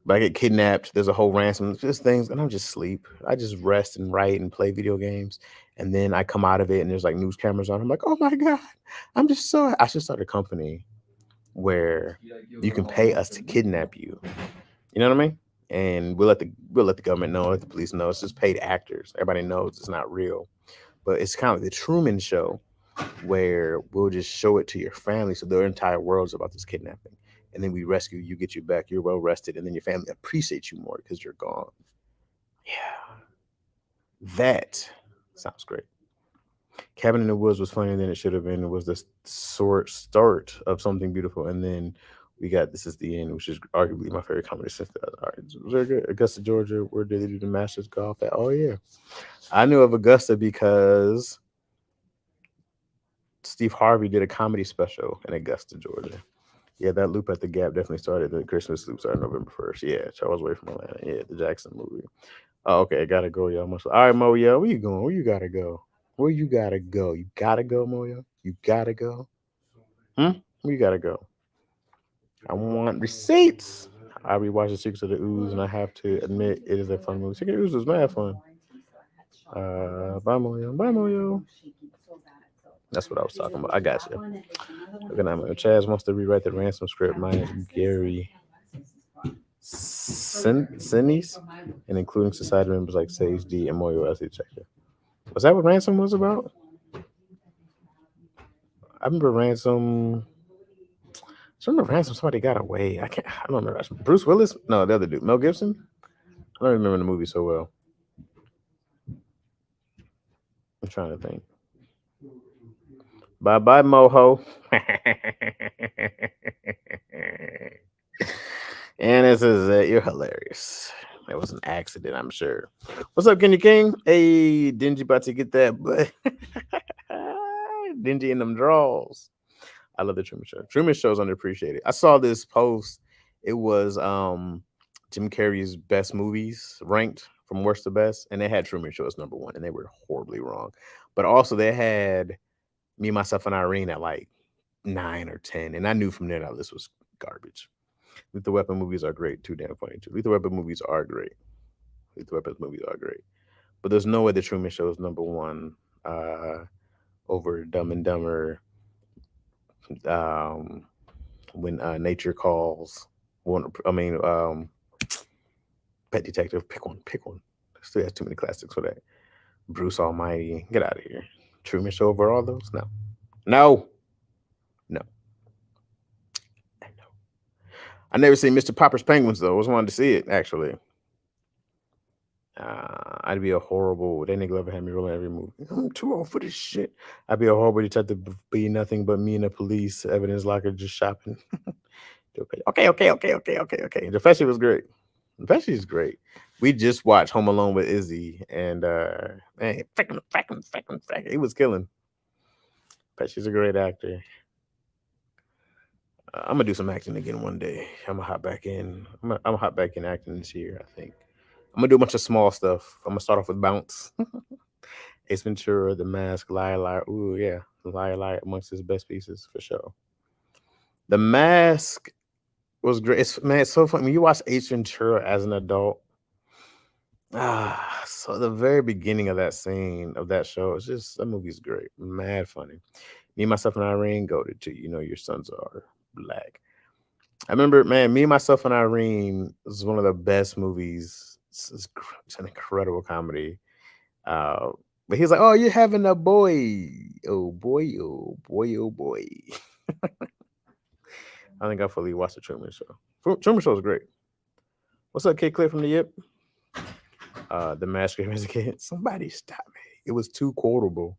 But I get kidnapped. There's a whole ransom, just things, and I'm just sleep. I just rest and write and play video games, and then I come out of it, and there's like news cameras on. I'm like, oh my god, I'm just so. I should start a company where you can pay us to kidnap you. You know what I mean? And we'll let the government know, let the police know. It's just paid actors. Everybody knows it's not real, but it's kind of like the Truman Show, where we'll just show it to your family, so their entire world's about this kidnapping. And then we rescue you, get you back, you're well rested, and then your family appreciates you more because you're gone. Yeah. That sounds great. Cabin in the Woods was funnier than it should have been. It was the start of something beautiful. And then we got This Is the End, which is arguably my favorite comedy since that. All right, it was very good. Augusta, Georgia, where did they do the Masters golf at? Oh, yeah. I knew of Augusta because Steve Harvey did a comedy special in Augusta, Georgia. Yeah, that loop at the Gap definitely started. The Christmas loop started November 1st. Yeah, Charles Way from Atlanta. Yeah, the Jackson movie. Oh, okay, I gotta go, y'all. All right, Moyo, where you going? Where you gotta go? Where you gotta go? You gotta go, Moyo? You gotta go? Where you gotta go? I want receipts. I rewatched The Secrets of the Ooze, and I have to admit it is a fun movie. Secret of the Ooze was mad fun. Bye, Moyo. Bye, Moyo. That's what I was talking about. I got you. Looking at my Chaz wants to rewrite the ransom script. Mine is Gary Sinise, and including society members like Sage D and Moyo as the detective. Was that what ransom was about? I remember ransom. Somebody got away. I don't remember. Bruce Willis? No, the other dude. Mel Gibson? I don't remember the movie so well. I'm trying to think. Bye bye, Moho. And this is it. You're hilarious. It was an accident, I'm sure. What's up, Kenny King? Hey, Dingy about to get that, but Dingy in them draws. I love the Truman Show. Truman Show is underappreciated. I saw this post. It was Jim Carrey's best movies ranked from worst to best, and they had Truman Show as number one, and they were horribly wrong. But also they had Me, Myself, and Irene at like 9 or 10, and I knew from there that list was garbage. Lethal Weapon movies are great. Too damn funny too. Lethal Weapon movies are great. Lethal Weapon movies are great. But there's no way the Truman Show is number one over Dumb and Dumber. Um, when Nature Calls. Pet Detective. Pick one. Pick one. Still has too many classics for that. Bruce Almighty. Get out of here. Truman Show over all those? No. No. No. No. I never seen Mr. Popper's Penguins though. I always wanted to see it actually. I'd be a horrible. Danny Glover had me rolling every movie. I'm too old for this shit. I'd be a horrible detective. Be nothing but me and the police. Evidence locker just shopping. Okay. The Pesci was great. The Pesci is great. We just watched Home Alone with Izzy, and man, he was killing. Pesci's a great actor. I'm gonna do some acting again one day. I'm gonna hop back in. I'm gonna hop back in acting this year. I think I'm gonna do a bunch of small stuff. I'm gonna start off with Bounce, Ace Ventura, The Mask, Liar Liar. Ooh yeah, Liar Liar amongst his best pieces for sure. The Mask was great. It's so funny when you watch Ace Ventura as an adult. So the very beginning of that scene of that show, it's just that movie's great, mad funny. Me, Myself, and Irene go to you know your sons are black. I remember, man, Me, Myself, and Irene was one of the best movies. It's an incredible comedy. But he's like, "Oh, you're having a boy, oh boy, oh boy, oh boy." I think I fully watched the Truman Show. Truman Show is great. What's up, Kid Clip from the Yip? The Mask as a kid. Somebody stop me. It was too quotable.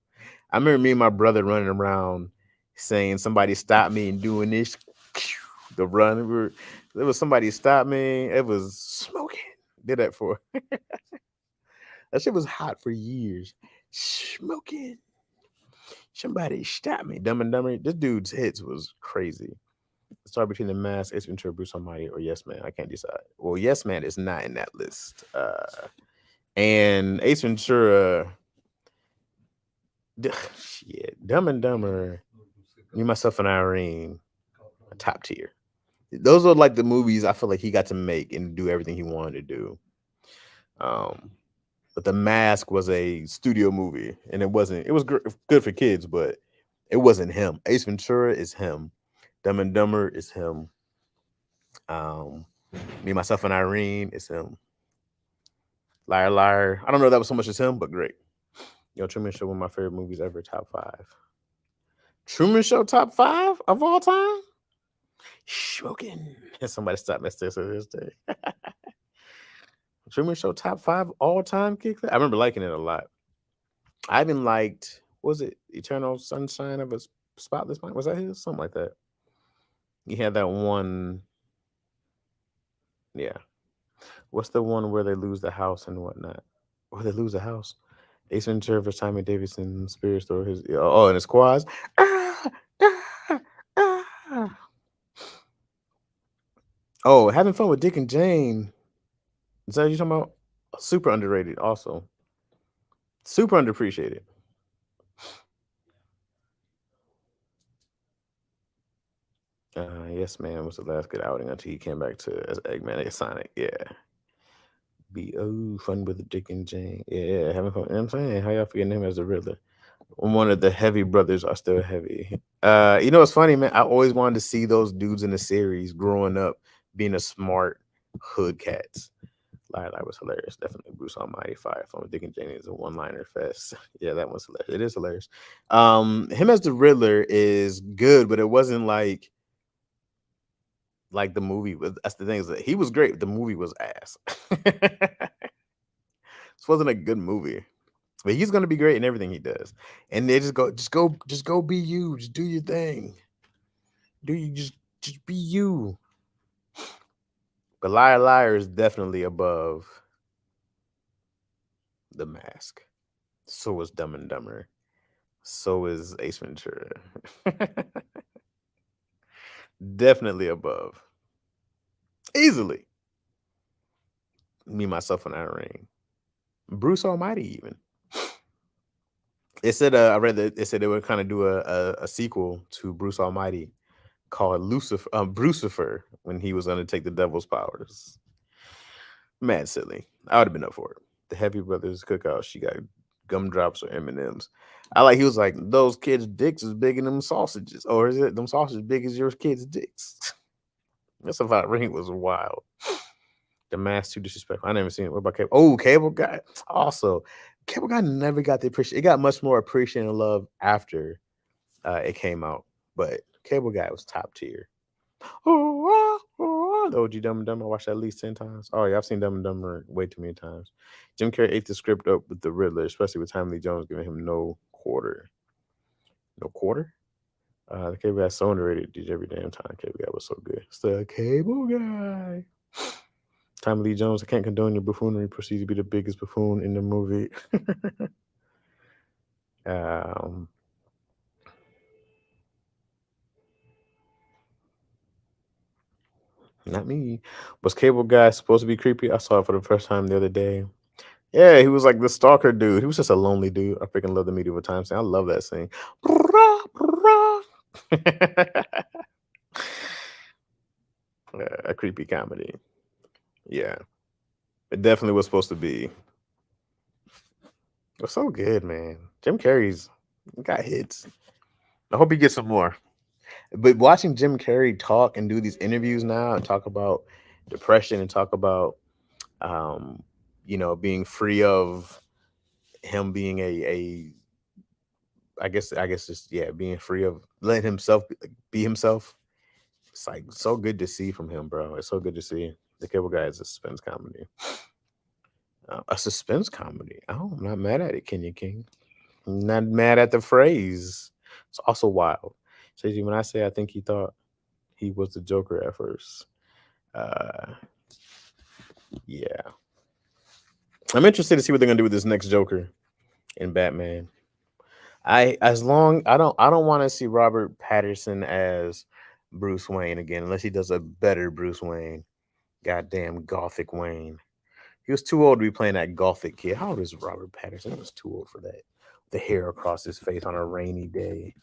I remember me and my brother running around saying, "Somebody stop me," and doing this. The run. There was somebody stop me. It was smoking. Did that for. That shit was hot for years. Smoking. Somebody stop me. Dumb and Dumber. This dude's hits was crazy. Start between The Mask, Ace Ventura, Bruce Almighty, or Yes Man. I can't decide. Well, Yes Man is not in that list. And Ace Ventura, shit, Dumb and Dumber, Me, Myself, and Irene, top tier. Those are like the movies I feel like he got to make and do everything he wanted to do. But The Mask was a studio movie, and it was good for kids, but it wasn't him. Ace Ventura is him. Dumb and Dumber is him. Me, Myself, and Irene is him. Liar Liar. I don't know if that was so much as him, but great. Truman Show, one of my favorite movies ever, top 5. Truman Show, top 5 of all time? Smoking. Somebody stop me this day. Truman Show, top 5 all time kick. I remember liking it a lot. I even liked, what was it? Eternal Sunshine of a Spotless Mind? Was that his? Something like that. He had that one. Yeah. What's the one where they lose the house and whatnot? Where they lose the house? Ace Ventura vs. Tommy Davidson, Spirit Store. And his quads. Oh, Having Fun with Dick and Jane. Is that what you're talking about? Super underrated, also. Super underappreciated. Yes, Man was the last good outing until he came back as Eggman at Sonic. Yeah. Fun with Dick and Jane. Yeah, having fun. You know what I'm saying? How y'all forgetting him as the Riddler? One of the heavy brothers are still heavy. You know what's funny, man? I always wanted to see those dudes in the series growing up being a smart hood cats. Liar was hilarious. Definitely Bruce Almighty, Fire Fun with Dick and Jane is a one-liner fest. Yeah, that one's hilarious. It is hilarious. Him as the Riddler is good, but it wasn't like the movie was. That's the thing, is that he was great. The movie was ass. This wasn't a good movie, but he's gonna be great in everything he does. And they just go be you. Just do your thing. Just be you. But Liar is definitely above The Mask. So is Dumb and Dumber. So is Ace Ventura. Definitely above. Easily. Me, Myself, and Irene. Bruce Almighty, even. It said, I read that it said they would kind of do a sequel to Bruce Almighty called Brucifer when he was going to take the devil's powers. Mad silly. I would have been up for it. The Heavy Brothers cookout. She got gumdrops or M&Ms. I like. He was like, those kids' dicks is bigger than them sausages, or is it them sausages big as your kids' dicks? That's about ring was wild. The Mask too disrespectful. I never seen it. What about Cable? Oh, Cable Guy. Also, Cable Guy never got the appreciation. It got much more appreciation and love after it came out, but Cable Guy was top tier. The OG Dumb and Dumber. I watched that at least 10 times. Oh yeah, I've seen Dumb and Dumber way too many times. Jim Carrey ate the script up with the Riddler, especially with Tommy Lee Jones giving him no quarter. No quarter? The Cable Guy is so underrated. DJ every damn time. Cable Guy was so good. It's the Cable Guy. Tommy Lee Jones, I can't condone your buffoonery. Proceed to be the biggest buffoon in the movie. Not me. Was Cable Guy supposed to be creepy? I saw it for the first time the other day. Yeah, he was like the stalker dude. He was just a lonely dude. I freaking love the medieval time scene. I love that scene. A creepy comedy. Yeah. It definitely was supposed to be. It was so good, man. Jim Carrey's got hits. I hope he gets some more. But watching Jim Carrey talk and do these interviews now and talk about depression and talk about being free of him being I guess just being free of letting himself be himself. It's like so good to see from him, bro. It's so good to see. The Cable Guy is a suspense comedy. A suspense comedy. Oh, I'm not mad at it, Kenya King. I'm not mad at the phrase. It's also wild. So when I say I think he thought he was the Joker at first, yeah. I'm interested to see what they're gonna do with this next Joker in Batman. I don't want to see Robert Pattinson as Bruce Wayne again, unless he does a better Bruce Wayne. Goddamn Gothic Wayne. He was too old to be playing that Gothic kid. How old is Robert Pattinson? He was too old for that. The hair across his face on a rainy day.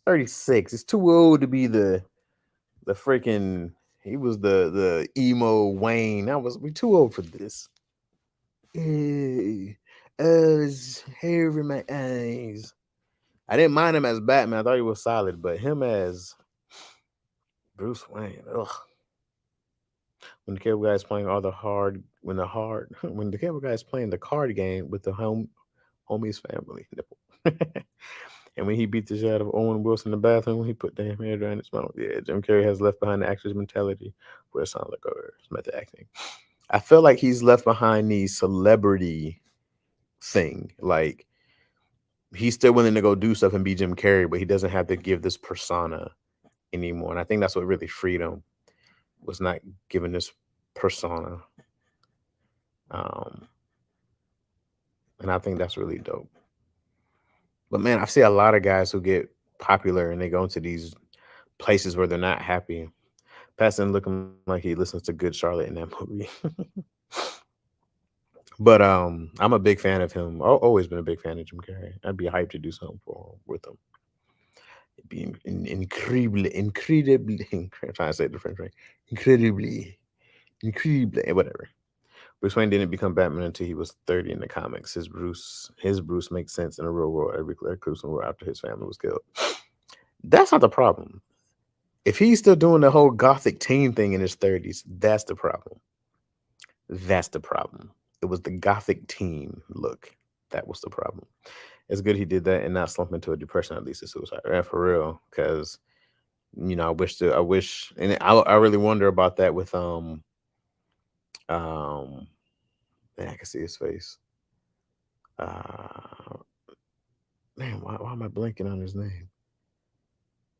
36. He's too old to be the freaking. He was the emo Wayne. We too old for this. Hey, his hair in my eyes. I didn't mind him as Batman. I thought he was solid, but him as Bruce Wayne, ugh. When the Cable Guy is playing when the Cable Guy is playing the card game with the homie's family nipple. And when he beat the shit out of Owen Wilson in the bathroom, he put damn hair down his mouth. Yeah, Jim Carrey has left behind the actor's mentality, where it sounds like method acting. I feel like he's left behind the celebrity thing. Like, he's still willing to go do stuff and be Jim Carrey, but he doesn't have to give this persona anymore. And I think that's what really freed him, was not given this persona. And I think that's really dope. But man, I see a lot of guys who get popular and they go into these places where they're not happy. Pattinson looking like he listens to Good Charlotte in that movie. But I'm a big fan of him. I've always been a big fan of Jim Carrey. I'd be hyped to do something with him. It'd be incredibly. I'm trying to say it the French way. Incredibly, whatever. Bruce Wayne didn't become Batman until he was 30 in the comics. His Bruce makes sense in the real world. Every clues after his family was killed. That's not the problem. If he's still doing the whole gothic teen thing in his 30s, that's the problem. That's the problem. It was the gothic teen look. That was the problem. It's good he did that and not slump into a depression, at least a suicide. Right, for real. Because, I wish, and I really wonder about that with man, I can see his face. Man, why am I blanking on his name?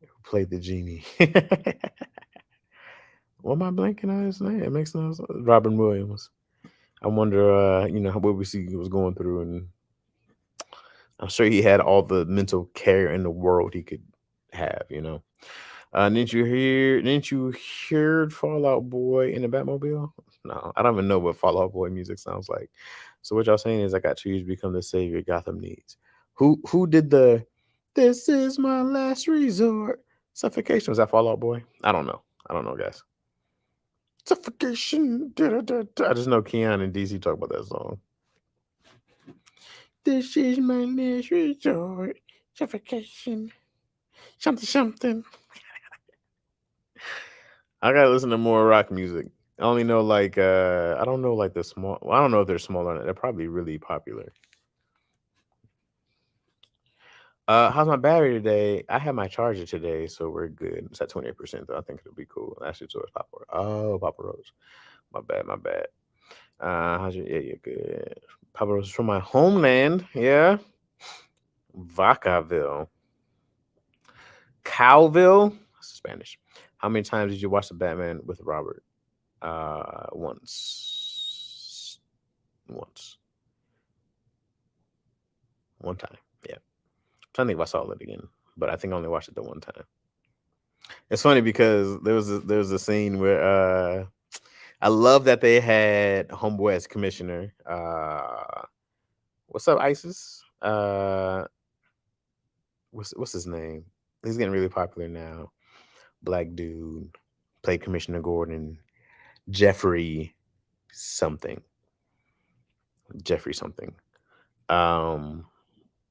Who played the genie? Why am I blanking on his name? It makes no sense. Robin Williams. I wonder, what we see he was going through, and I'm sure he had all the mental care in the world he could have. Didn't you hear Fall Out Boy in the Batmobile? No, I don't even know what Fall Out Boy music sounds like. So what y'all saying is I got to become the savior Gotham needs. Who did the This is my last resort. Suffocation. Was that Fall Out Boy? I don't know, guys. Suffocation. Da-da-da-da. I just know Keanu and DC talk about that song. This is my last resort. Suffocation. Something. I gotta listen to more rock music. I only know like I don't know like the small. Well, I don't know if they're small or not. They're probably really popular. How's my battery today? I have my charger today, so we're good. It's at 28%, though. I think it'll be cool. Actually, so it's Papa. Oh, Papa Rose. My bad. How's your? Yeah, you're good. Papa Rose is from my homeland. Yeah, Vacaville, Cowville. That's Spanish. How many times did you watch the Batman with Robert? Once. One time. Yeah. I'm trying to think if I saw it again, but I think I only watched it the one time. It's funny because there was a scene where I love that they had Homeboy as commissioner. What's up, ISIS? What's his name? He's getting really popular now. Black dude, played Commissioner Gordon. Jeffrey something.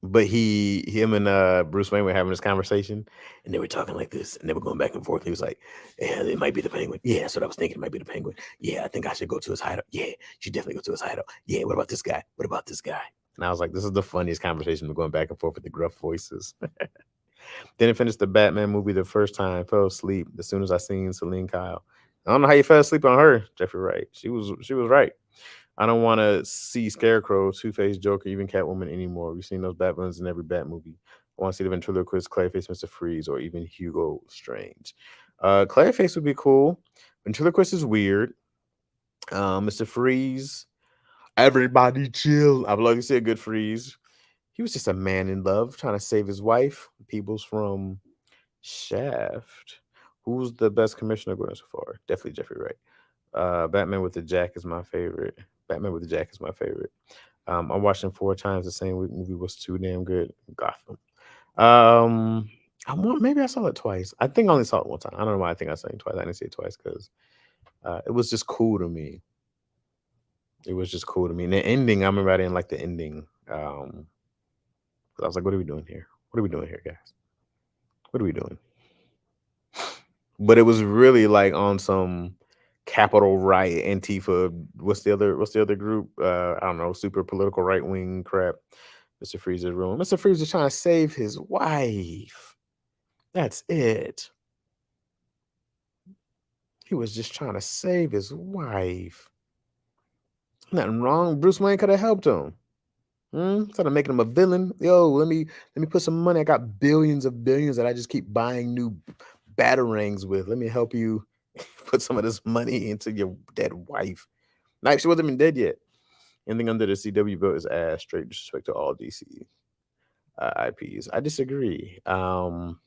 But him and Bruce Wayne were having this conversation, and they were talking like this, and they were going back and forth. He was like, "Yeah, it might be the Penguin. Yeah, that's what I was thinking. It might be the Penguin. Yeah, I think I should go to his hideout. Yeah, you should definitely go to his hideout. Yeah, what about this guy? What about this guy?" And I was like, "This is the funniest conversation. We're going back and forth with the gruff voices." Didn't finish the Batman movie the first time. Fell asleep as soon as I seen Celine Kyle. I don't know how you fell asleep on her, Jeffrey Wright. She was right. I don't want to see Scarecrow, Two-Face, Joker, even Catwoman anymore. We've seen those Batmans in every Bat movie. I want to see the ventriloquist, Clayface, Mr. Freeze, or even Hugo Strange. Clayface would be cool. Ventriloquist is weird. Mr. Freeze, everybody chill. I would love to see a good Freeze. He was just a man in love, trying to save his wife. Peebles from Shaft. Who's the best commissioner going so far? Definitely Jeffrey Wright. Batman with the Jack is my favorite. I watched him 4 times the same week. Movie was too damn good. Gotham. Maybe I saw it twice. I think I only saw it one time. I don't know why I think I saw it twice. I didn't see it twice because it was just cool to me. And the ending, I remember I didn't like the ending. I was like, what are we doing here? Guys? What are we doing? But it was really like on some Capitol Riot, Antifa. What's the other group? I don't know, super political right wing crap. Mr. Freeze's room. Mr. Freeze is trying to save his wife. That's it. He was just trying to save his wife. Nothing wrong. Bruce Wayne could have helped him. Instead of making him a villain. Yo, let me put some money. I got billions that I just keep buying new batarangs with. Let me help you put some of this money into your dead wife. Nah, she wasn't even dead yet. Anything under the CW belt is ass. Straight disrespect to all DC IPs. I disagree. I'm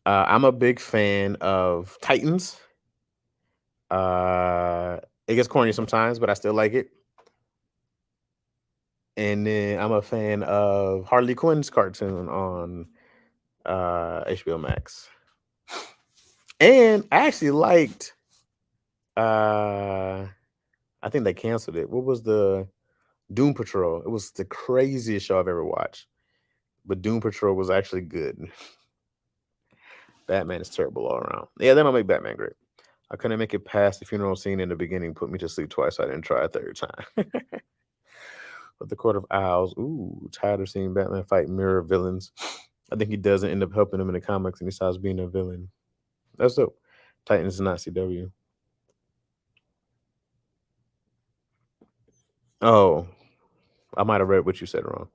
a big fan of Titans. It gets corny sometimes, but I still like it. And then I'm a fan of Harley Quinn's cartoon on HBO Max. And I actually liked I think they canceled it. What was the Doom Patrol? It was the craziest show I've ever watched. But Doom Patrol was actually good. Batman is terrible all around. Yeah, they don't make Batman great. I couldn't make it past the funeral scene in the beginning. Put me to sleep twice. So I didn't try a third time. But the Court of Owls. Ooh, tired of seeing Batman fight mirror villains. I think he doesn't end up helping him in the comics and he stops being a villain. That's dope. Titans is not CW. Oh, I might have read what you said wrong.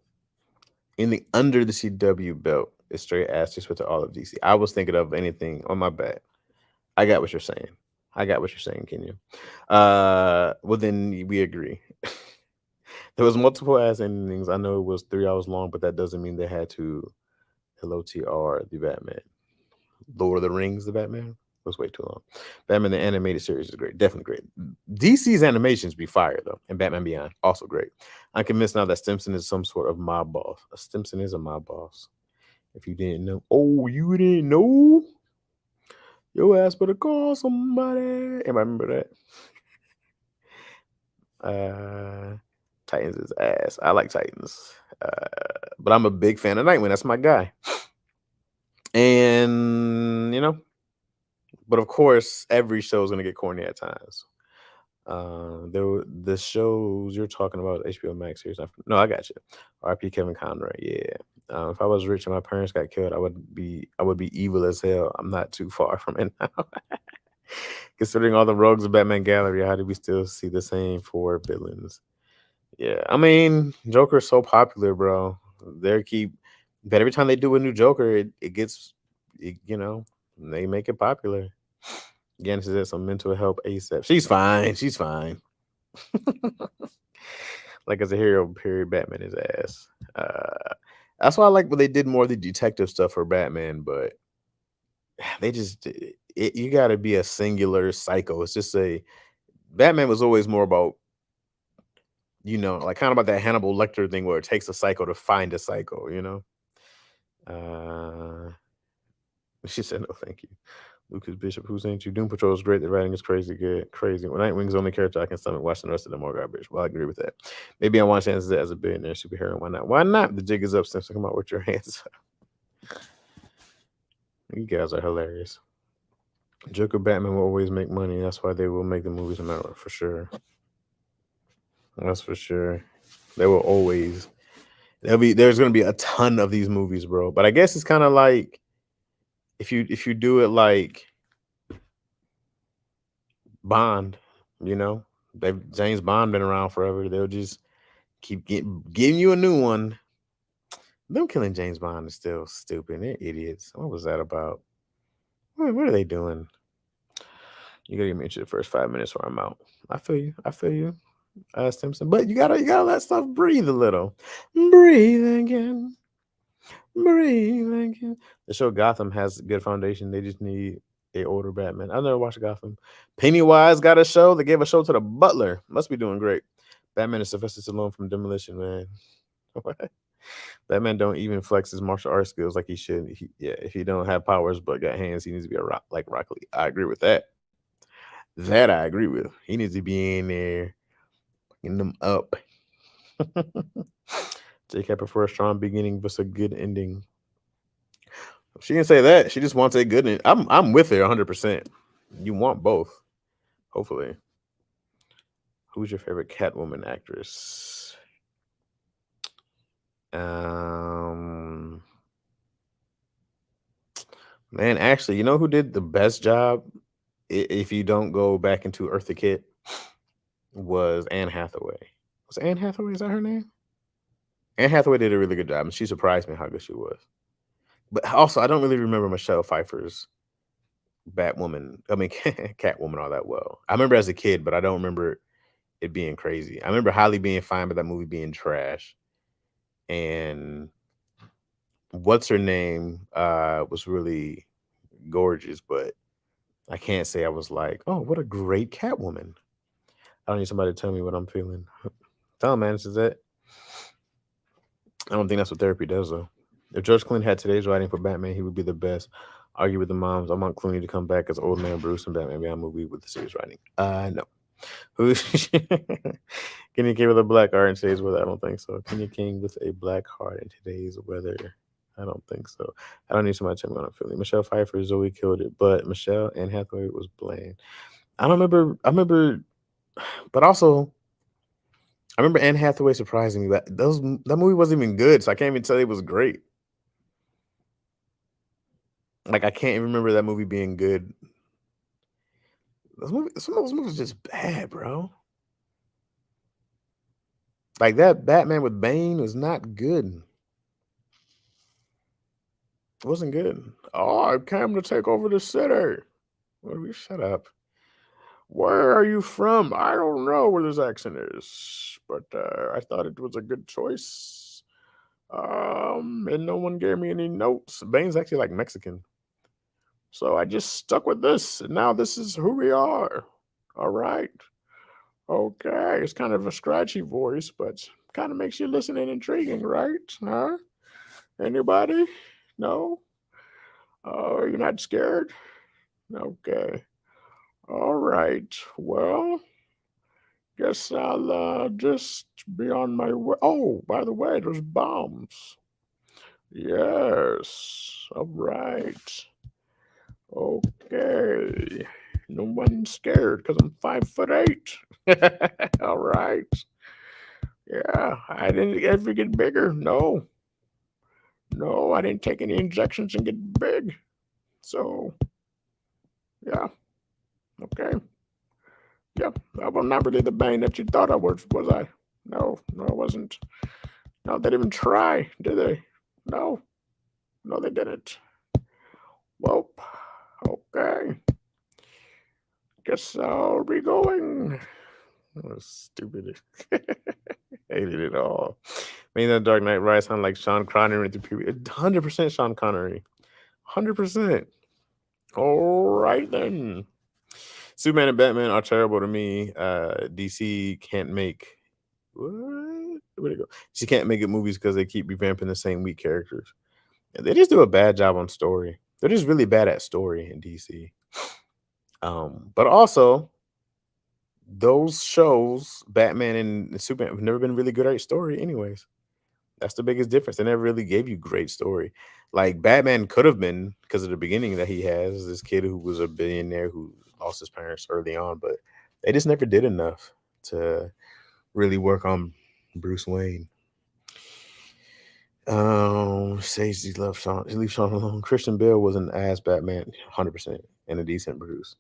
Anything under the CW belt is straight ass just with all of DC. I was thinking of anything on my bad. I got what you're saying. Kenya. Well, then we agree. There was multiple ass endings. I know it was 3 hours long, but that doesn't mean they had to LOTR the Batman. Lord of the Rings, the Batman. was way too long. Batman the animated series is great, definitely great. DC's animations be fire though, and Batman Beyond also great. I'm convinced now that Stimson is some sort of mob boss. Stimson is a mob boss. If you didn't know, oh, you didn't know, your ass better call somebody. Anybody remember that? Titans is ass. I like Titans, but I'm a big fan of Nightwing. That's my guy. And but of course, every show is gonna get corny at times. The shows you're talking about, HBO Max series. No, I got you. RP Kevin Conroy. Yeah. If I was rich and my parents got killed, I would be evil as hell. I'm not too far from it now. Considering all the rogues of Batman Gallery, how do we still see the same four villains? Yeah, I mean, Joker's so popular, bro. But every time they do a new Joker, it gets, they make it popular. Again, she's at some mental help ASAP. She's fine. She's fine. Like as a hero, period, Batman is ass. That's why I like when they did more of the detective stuff for Batman, but they just you got to be a singular psycho. It's just Batman was always more about like kind of about that Hannibal Lecter thing where it takes a psycho to find a psycho. She said no, thank you. Lucas Bishop, who's into Doom Patrol is great. The writing is crazy good, crazy. When Nightwing's the only character I can stomach, watching the rest of them more garbage. Well, I agree with that. Maybe I want chances as a billionaire superhero. Why not? Why not? The jig is up, Simpson. Come out with your hands up. You guys are hilarious. Joker Batman will always make money. That's why they will make the movies no matter what, for sure. That's for sure. They will always. There's gonna be a ton of these movies, bro. But I guess it's kind of like if you do it like Bond, James Bond been around forever. They'll just keep giving you a new one. Them killing James Bond is still stupid. They're idiots. What was that about? What are they doing? You gotta give me the first 5 minutes or I'm out. I feel you. Simpson. But you gotta let stuff breathe a little. Breathe again. The show Gotham has a good foundation. They just need a older Batman. I've never watched Gotham. Pennywise got a show. They gave a show to the Butler. Must be doing great. Batman is Sylvester Stallone from Demolition Man. What? Batman don't even flex his martial arts skills like he should. If he don't have powers but got hands, he needs to be like Rock Lee. I agree with that. That I agree with. He needs to be in there, fucking them up. Jake, I prefer a strong beginning versus a good ending. She didn't say that. She just wants a good ending. I'm with her 100%. You want both, hopefully. Who's your favorite Catwoman actress? Man, actually, you know who did the best job? If you don't go back into Eartha Kitt, was Anne Hathaway. Was Anne Hathaway? Is that her name? Anne Hathaway did a really good job, and she surprised me how good she was. But also, I don't really remember Michelle Pfeiffer's Catwoman all that well. I remember as a kid, but I don't remember it being crazy. I remember Holly being fine, but that movie being trash. And what's her name was really gorgeous, but I can't say I was like, oh, what a great Catwoman. I don't need somebody to tell me what I'm feeling. Tell man, this is it. I don't think that's what therapy does, though. If George Clooney had today's writing for Batman, he would be the best. Argue with the moms. I want Clooney to come back as Old Man Bruce and Batman Beyond movie with the serious writing. No. Kenny King with a black heart in today's weather? I don't think so. Kenny King with a black heart in today's weather? I don't think so. I don't need somebody to tell me what I'm feeling. Michelle Pfeiffer, Zoe killed it, but Michelle and Hathaway was bland. I remember, but also, I remember Anne Hathaway surprising me. That movie wasn't even good, so I can't even tell you it was great. Like, I can't even remember that movie being good. Some of those movies are just bad, bro. Like, that Batman with Bane was not good. It wasn't good. Oh, I came to take over the city. What do we shut up? Where are you from? I don't know where this accent is, but I thought it was a good choice. And no one gave me any notes. Bane's actually like Mexican. So I just stuck with this, and now this is who we are. All right. Okay. It's kind of a scratchy voice, but kind of makes you listening intriguing, right? Huh? Anybody? No? Oh, you're not scared? Okay. All right. Well, guess I'll just be on my way. Oh, by the way, there's bombs. Yes. All right. Okay. No one's scared because I'm 5'8". All right. Yeah. I didn't ever get bigger. No. No, I didn't take any injections and get big. So, yeah. Okay. Yeah. I was not really the bang that you thought I was I? No, I wasn't. No, they didn't even try, did they? No. No, they didn't. Well, okay. Guess I'll be going. Oh, stupid. Hated it all. Mean the Dark Knight Rises sound like Sean Connery into 100% Sean Connery. 100%. All right then. Superman and Batman are terrible to me. DC can't make what? Where'd it go? She can't make good movies because they keep revamping the same weak characters. And they just do a bad job on story. They're just really bad at story in DC. But also those shows, Batman and Superman, have never been really good at story, anyways. That's the biggest difference. They never really gave you great story. Like Batman could have been, because of the beginning that he has, this kid who was a billionaire who lost his parents early on, but they just never did enough to really work on Bruce Wayne. Says he leaves Sean alone. Christian Bale was an ass Batman, 100%, and a decent Bruce.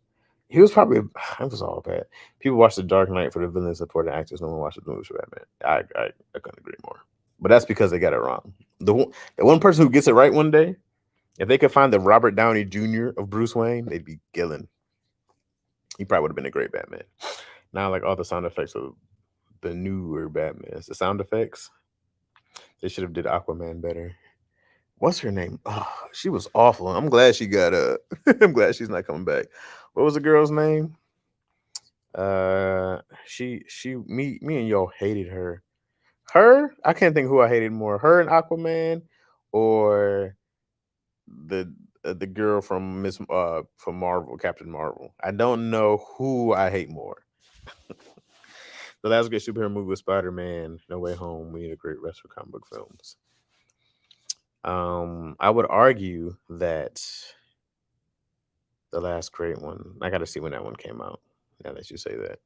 He was probably, it was all bad. People watch The Dark Knight for the villain supporting actors. No one watches the movies for Batman. I couldn't agree more. But that's because they got it wrong. The one person who gets it right one day, if they could find the Robert Downey Jr. of Bruce Wayne, they'd be killing. He probably would have been a great Batman. Now, like all the sound effects of the newer Batman, the sound effects, they should have did Aquaman better. What's her name? Oh, she was awful. I'm glad she got I'm glad she's not coming back. What was the girl's name? Me and y'all hated her. Her? I can't think who I hated more. Her and Aquaman, or the girl from from Marvel, Captain Marvel. I don't know who I hate more. The last great superhero movie was Spider-Man: No Way Home. We need a great rest of comic book films. I would argue that the last great one, I got to see when that one came out. Now that you say that,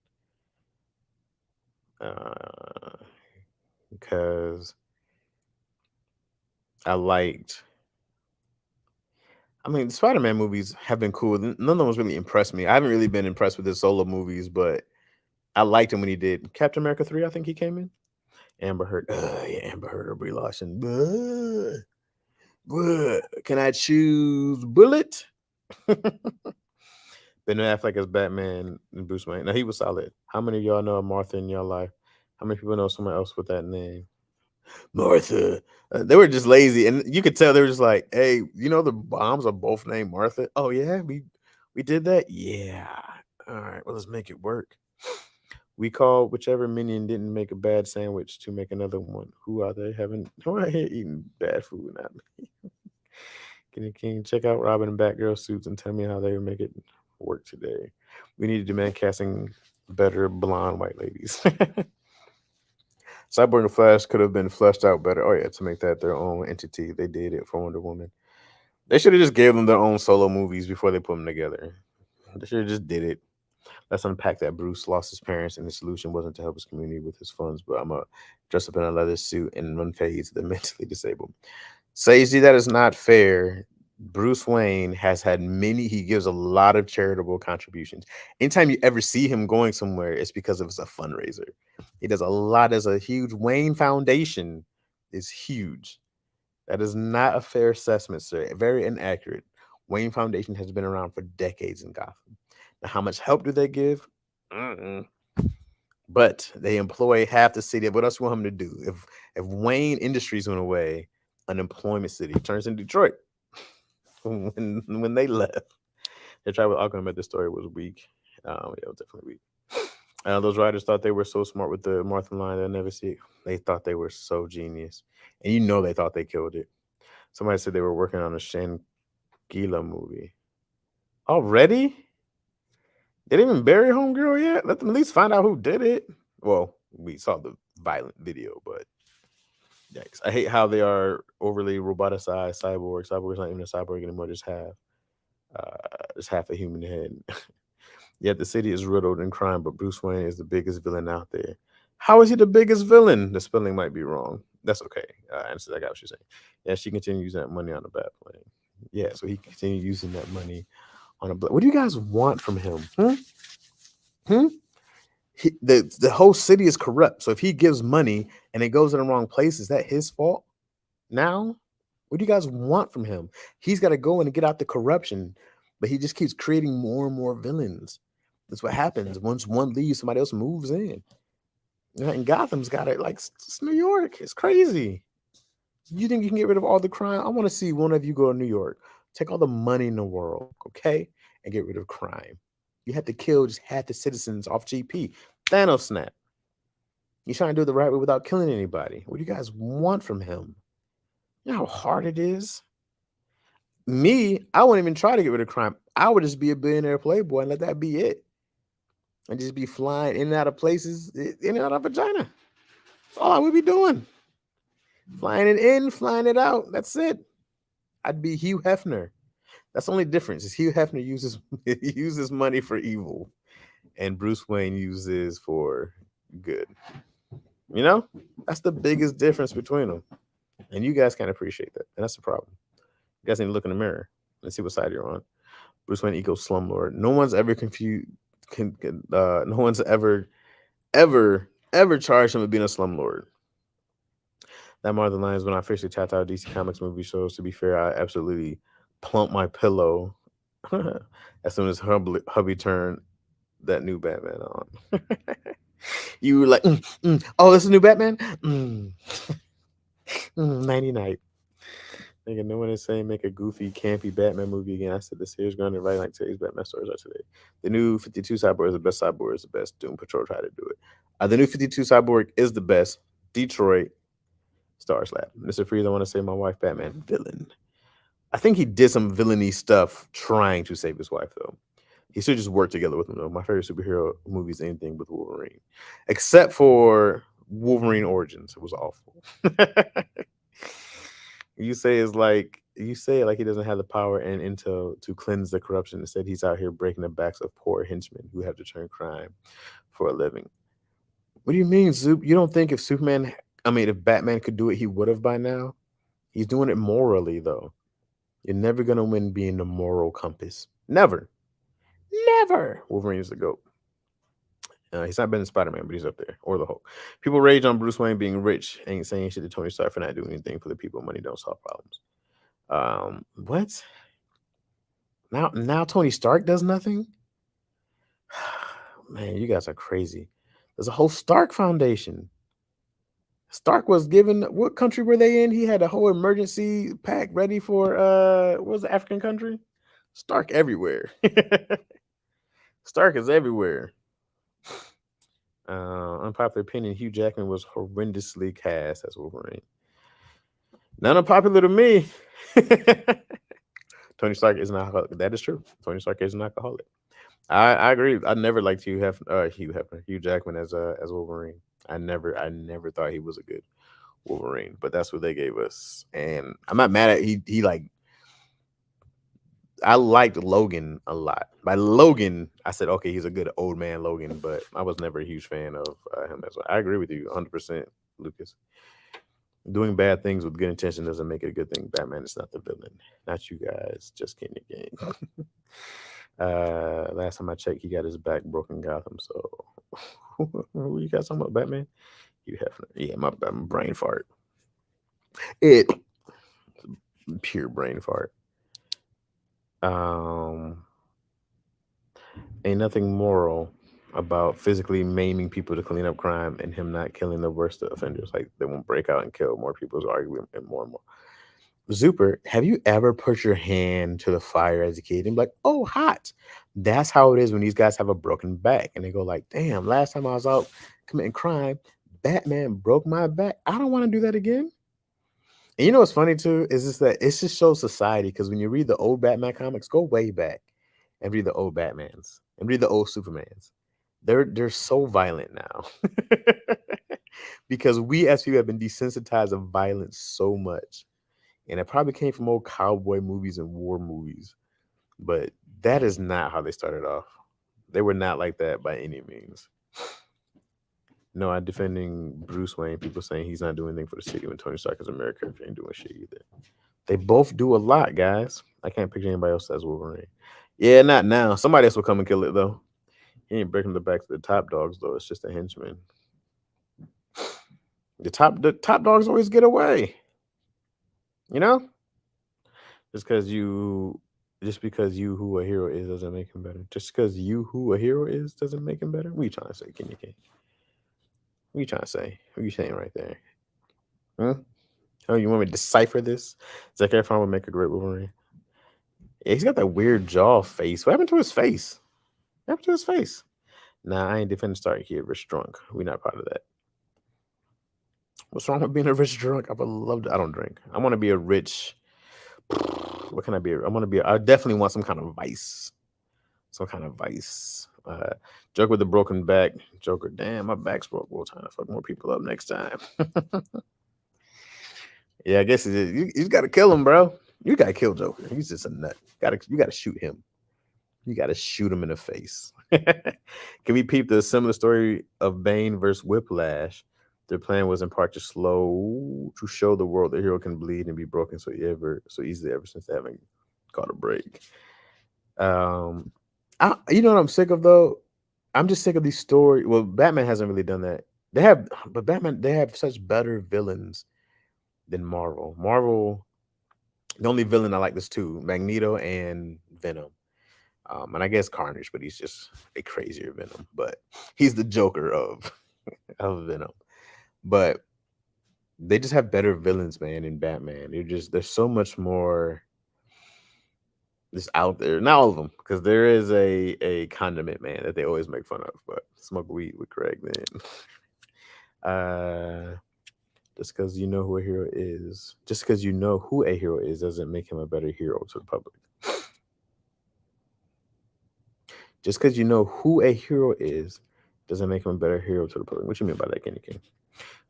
because I mean, the Spider-Man movies have been cool. None of them really impressed me. I haven't really been impressed with his solo movies, but I liked him when he did Captain America 3. I think he came in. Amber Heard, Amber Heard or Brie Larson. Can I choose Bullet? Ben Affleck as Batman and Bruce Wayne. Now, he was solid. How many of y'all know Martha in your life? How many people know someone else with that name? Martha. They were just lazy, and you could tell they were just like, "Hey, the bombs are both named Martha." Oh yeah, we did that. Yeah. All right. Well, let's make it work. We called whichever minion didn't make a bad sandwich to make another one. Who are they? Who are here eating bad food? Not me. Can you check out Robin and Batgirl suits and tell me how they would make it work today? We need to demand casting better blonde white ladies. Cyborg and Flash could have been fleshed out better. Oh yeah, to make that their own entity. They did it for Wonder Woman. They should have just gave them their own solo movies before they put them together. They should have just did it. Let's unpack that. Bruce lost his parents, and the solution wasn't to help his community with his funds, but I'm gonna dress up in a leather suit and run fades the mentally disabled. Sazy, that is not fair. Bruce Wayne has had he gives a lot of charitable contributions. Anytime you ever see him going somewhere, it's because it's a fundraiser. He does a lot. There's a huge Wayne Foundation is huge. That is not a fair assessment, sir. Very inaccurate. Wayne Foundation has been around for decades in Gotham. Now, how much help do they give? But they employ half the city. What else you want him to do? If Wayne Industries went away, unemployment city turns in Detroit. when they left. They tried with Aquaman, but the story was weak. It was definitely weak. Those writers thought they were so smart with the Martha line. They'll never see it. They thought they were so genius, and they thought they killed it. Somebody said they were working on a Shangela movie already. They didn't even bury Homegirl yet. Let them at least find out who did it. Well, we saw the violent video, but yikes! I hate how they are overly roboticized. Cyborg. Cyborg's not even a cyborg anymore. Just half a human head. Yet the city is riddled in crime, but Bruce Wayne is the biggest villain out there. How is he the biggest villain? The spelling might be wrong. That's okay. I got what you're saying. Yeah, she continued using that money on a bad plane. Yeah, so he continued using that money on a. What do you guys want from him? The whole city is corrupt. So if he gives money and it goes in the wrong place, is that his fault? Now, what do you guys want from him? He's got to go in and get out the corruption, but he just keeps creating more and more villains. That's what happens. Once one leaves, somebody else moves in. And Gotham's got it like it's New York. It's crazy. You think you can get rid of all the crime? I want to see one of you go to New York, take all the money in the world, okay, and get rid of crime. You have to kill just half the citizens off GP. Thanos snap. You're trying to do it the right way without killing anybody. What do you guys want from him? You know how hard it is? Me, I wouldn't even try to get rid of crime. I would just be a billionaire playboy and let that be it. And just be flying in and out of places, in and out of vagina. That's all I would be doing. Flying it in, flying it out. That's it. I'd be Hugh Hefner. That's the only difference. Is Hugh Hefner uses money for evil, and Bruce Wayne uses for good. You know, that's the biggest difference between them. And you guys can't appreciate that, and that's the problem. You guys need to look in the mirror and see what side you're on. Bruce Wayne equals slumlord. No one's ever confused. No one's ever charged him with being a slumlord. That Martha line is when I officially tapped out DC Comics movie shows. To be fair, I absolutely plumped my pillow as soon as hubby turned that new Batman on. You were like, oh, this is a new Batman? 99. Nigga, no one is saying make a goofy, campy Batman movie again. I said the series going to write like today's Batman stories are today. The new 52 Cyborg is the best. Cyborg is the best. Doom Patrol tried to do it. The new 52 Cyborg is the best. Detroit, Star Slap. Mr. Freeze, I want to say my wife, Batman, villain. I think he did some villainy stuff trying to save his wife, though. He should just work together with him, though. My favorite superhero movie is anything with Wolverine, except for Wolverine Origins. It was awful. You say it like he doesn't have the power and intel to cleanse the corruption. Instead, he's out here breaking the backs of poor henchmen who have to turn crime for a living. What do you mean, Zoop? You don't think if Batman could do it, he would have by now? He's doing it morally, though. You're never gonna win being the moral compass. Never. Wolverine's the GOAT. He's not been in Spider-Man, but he's up there. Or the Hulk. People rage on Bruce Wayne being rich, ain't saying shit to Tony Stark for not doing anything for the people. Money don't solve problems. What? Now Tony Stark does nothing? Man, you guys are crazy. There's a whole Stark Foundation. Stark was given, what country were they in? He had a whole emergency pack ready for, what was the African country? Stark everywhere. Stark is everywhere. Unpopular opinion, Hugh Jackman was horrendously cast as Wolverine. Not unpopular to me. Tony Stark is an alcoholic. That is true. Tony Stark is an alcoholic. I agree. I never liked Hugh Jackman as Wolverine. I never thought he was a good Wolverine, but that's what they gave us. And I'm not mad at he like. I liked Logan a lot. By Logan, I said, okay, he's a good old man Logan, but I was never a huge fan of him as well. I agree with you 100%, Lucas. Doing bad things with good intention doesn't make it a good thing. Batman is not the villain. Not you guys. Just kidding again. Last time I checked, he got his back broken Gotham. So, who you guys talking about, Batman? You have, yeah, my brain fart. It pure brain fart. Ain't nothing moral about physically maiming people to clean up crime and him not killing the worst offenders. Like they won't break out and kill more people, arguing and more and more. Zuper, have you ever put your hand to the fire as a kid and be like, oh, hot? That's how it is when these guys have a broken back and they go like, damn, last time I was out committing crime, Batman broke my back. I don't want to do that again. And you know what's funny too is just that it just shows society because when you read the old Batman comics, go way back and read the old Batmans and read the old Supermans. They're so violent now because we as people have been desensitized of violence so much. And it probably came from old cowboy movies and war movies. But that is not how they started off. They were not like that by any means. No, I'm defending Bruce Wayne. People saying he's not doing anything for the city when Tony Stark is America ain't doing shit either. They both do a lot, guys. I can't picture anybody else as Wolverine. Yeah, not now. Somebody else will come and kill it though. He ain't breaking the backs of the top dogs though. It's just a henchman. The top dogs always get away. You know? Just because you who a hero is doesn't make him better. Just because you who a hero is doesn't make him better. What are you trying to say, Kenny King? What are you trying to say? What are you saying right there? Huh? Oh, you want me to decipher this? Zac Efron would make a great Wolverine. Yeah, he's got that weird jaw face. What happened to his face? What happened to his face? Nah, I ain't defending Stark here. Rich drunk. We not part of that. What's wrong with being a rich drunk? I would love to. I don't drink. I want to be a rich. What can I be? I definitely want some kind of vice. Some kind of vice. Joker with the broken back. Joker, damn, my back's broke. We'll try to fuck more people up next time. Yeah, I guess you got to kill him, bro. You got to kill Joker. He's just a nut. You got to shoot him. You got to shoot him in the face. Can we peep the similar story of Bane versus Whiplash? Their plan was in part to show the world the hero can bleed and be broken so easily ever since they haven't caught a break. You know what I'm sick of though? I'm just sick of these stories. Well, Batman hasn't really done that. They have such better villains than Marvel. Marvel, the only villain I like is two, Magneto and Venom. And I guess Carnage, but he's just a crazier Venom. But he's the Joker of Venom. But they just have better villains, man, in Batman. There's so much more just out there. Not all of them, because there is a condiment man that they always make fun of, but smoke weed with Craig then. Just because you know who a hero is, doesn't make him a better hero to the public. Just because you know who a hero is doesn't make him a better hero to the public. What you mean by that, Kenny King?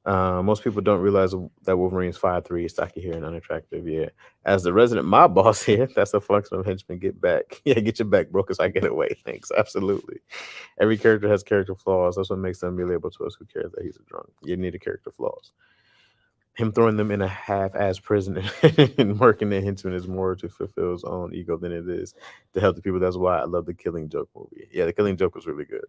Most people don't realize that Wolverine's 5'3", stocky hair, and unattractive. Yeah, as the resident mob boss here, that's a function of henchman. Get back, yeah, get your back broke, so I get away. Thanks, absolutely. Every character has character flaws. That's what makes them relatable to us. Who cares that he's a drunk? You need a character flaws. Him throwing them in a half-ass prison and working the henchman is more to fulfill his own ego than it is to help the people. That's why I love the Killing Joke movie. Yeah, the Killing Joke was really good.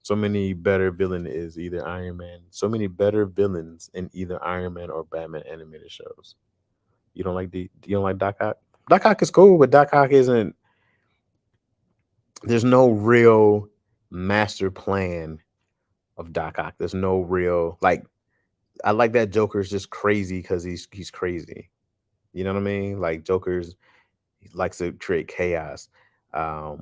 So many better villain is either Iron Man. So many better villains in either Iron Man or Batman animated shows. You don't like Doc Ock? Doc Ock is cool, but Doc Ock isn't. There's no real master plan of Doc Ock. There's no real I like that Joker's just crazy because he's crazy. You know what I mean? Like he likes to create chaos. I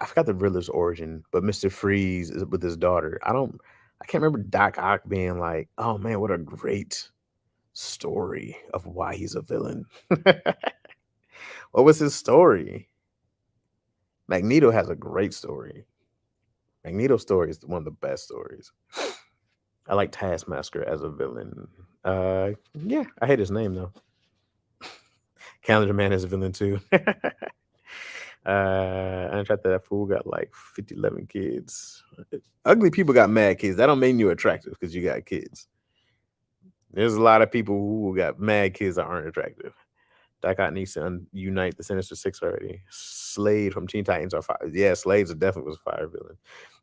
forgot the Riddler's origin, but Mr. Freeze is with his daughter. I can't remember Doc Ock being like, oh man, what a great story of why he's a villain. What was his story? Magneto has a great story. Magneto's story is one of the best stories. I like Taskmaster as a villain. Yeah, I hate his name though. Calendar Man is a villain too. I tried that fool got like 11 kids. Ugly people got mad kids. That don't mean you're attractive because you got kids. There's a lot of people who got mad kids that aren't attractive. Doc Ock needs to unite the Sinister Six already. Slade from Teen Titans are fire. Yeah, Slade's definitely was a fire villain.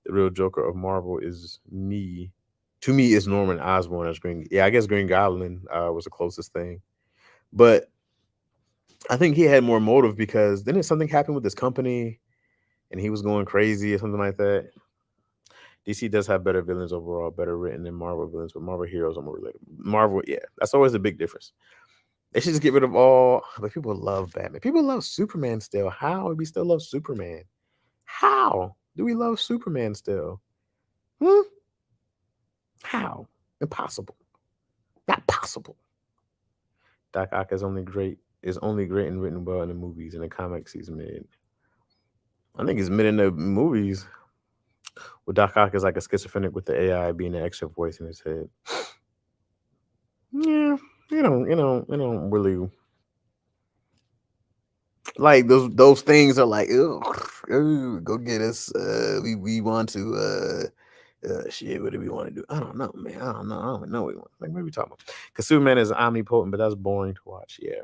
The real Joker of Marvel is me. To me, is Norman Osborn as Green. Yeah, I guess Green Goblin was the closest thing. But I think he had more motive because then something happened with this company and he was going crazy or something like that. DC does have better villains overall, better written than Marvel villains, but Marvel heroes are more relatable. Marvel, yeah, that's always a big difference. They should just get rid of all. But people love Batman. People love Superman still. How do we still love Superman? How do we love Superman still? How? Impossible. Not possible. Doc Ock is only great and written well in the movies. In the comics, he's mid. I think he's mid in the movies. Well, Doc Ock is like a schizophrenic with the AI being an extra voice in his head. Yeah, you don't really like those things are like, ooh, go get us. We want to shit. What do we want to do? I don't know, man. I don't know what we want. Like, what are we talking about? Because Superman is omnipotent, but that's boring to watch. Yeah.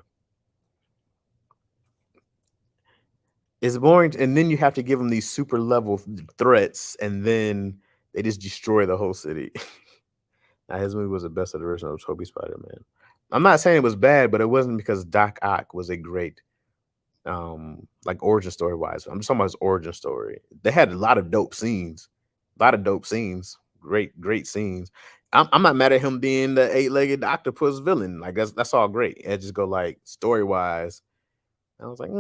It's boring, and then you have to give them these super level threats, and then they just destroy the whole city. Now, his movie was the best of the original Tobey Spider-Man. I'm not saying it was bad, but it wasn't because Doc Ock was a great, like origin story wise. I'm just talking about his origin story. They had a lot of dope scenes, great scenes. I'm not mad at him being the 8-legged octopus villain. Like that's all great. It just go like story wise. I was like,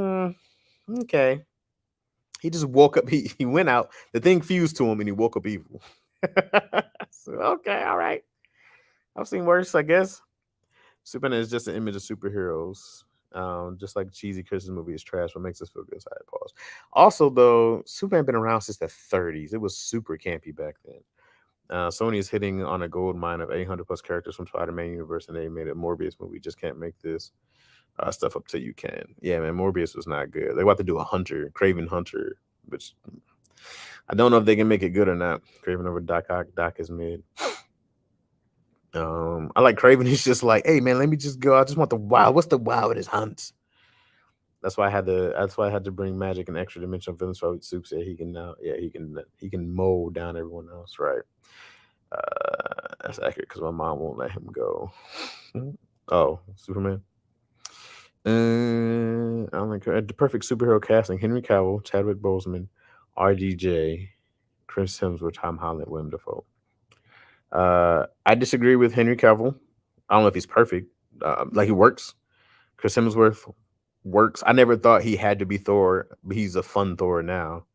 okay. He just woke up. He went out. The thing fused to him, and he woke up evil. So, okay, all right. I've seen worse, I guess. Superman is just an image of superheroes. Just like cheesy Christmas movie is trash. What makes us feel good? Side pause. Also, though, Superman been around since the 30s. It was super campy back then. Sony is hitting on a gold mine of 800 plus characters from Spider-Man universe, and they made a Morbius movie. Just can't make this stuff up till you can. Yeah, man, Morbius was not good. They're about to do a Hunter, Craven Hunter, which I don't know if they can make it good or not. Craven over Doc Ock. Doc is mid. I like Craven. He's just like, hey man, let me just go. I just want the wow. What's the wow with his hunts? That's why I had to bring magic and extra dimensional villains. So Soup said he can now. Yeah, he can mow down everyone else. Right. That's accurate because my mom won't let him go. Oh, Superman. I like the perfect superhero casting: Henry Cavill, Chadwick Boseman, RDJ, Chris Hemsworth, Tom Holland, Willem Dafoe. I disagree with Henry Cavill. I don't know if he's perfect. Like he works. Chris Hemsworth works. I never thought he had to be Thor, but he's a fun Thor now.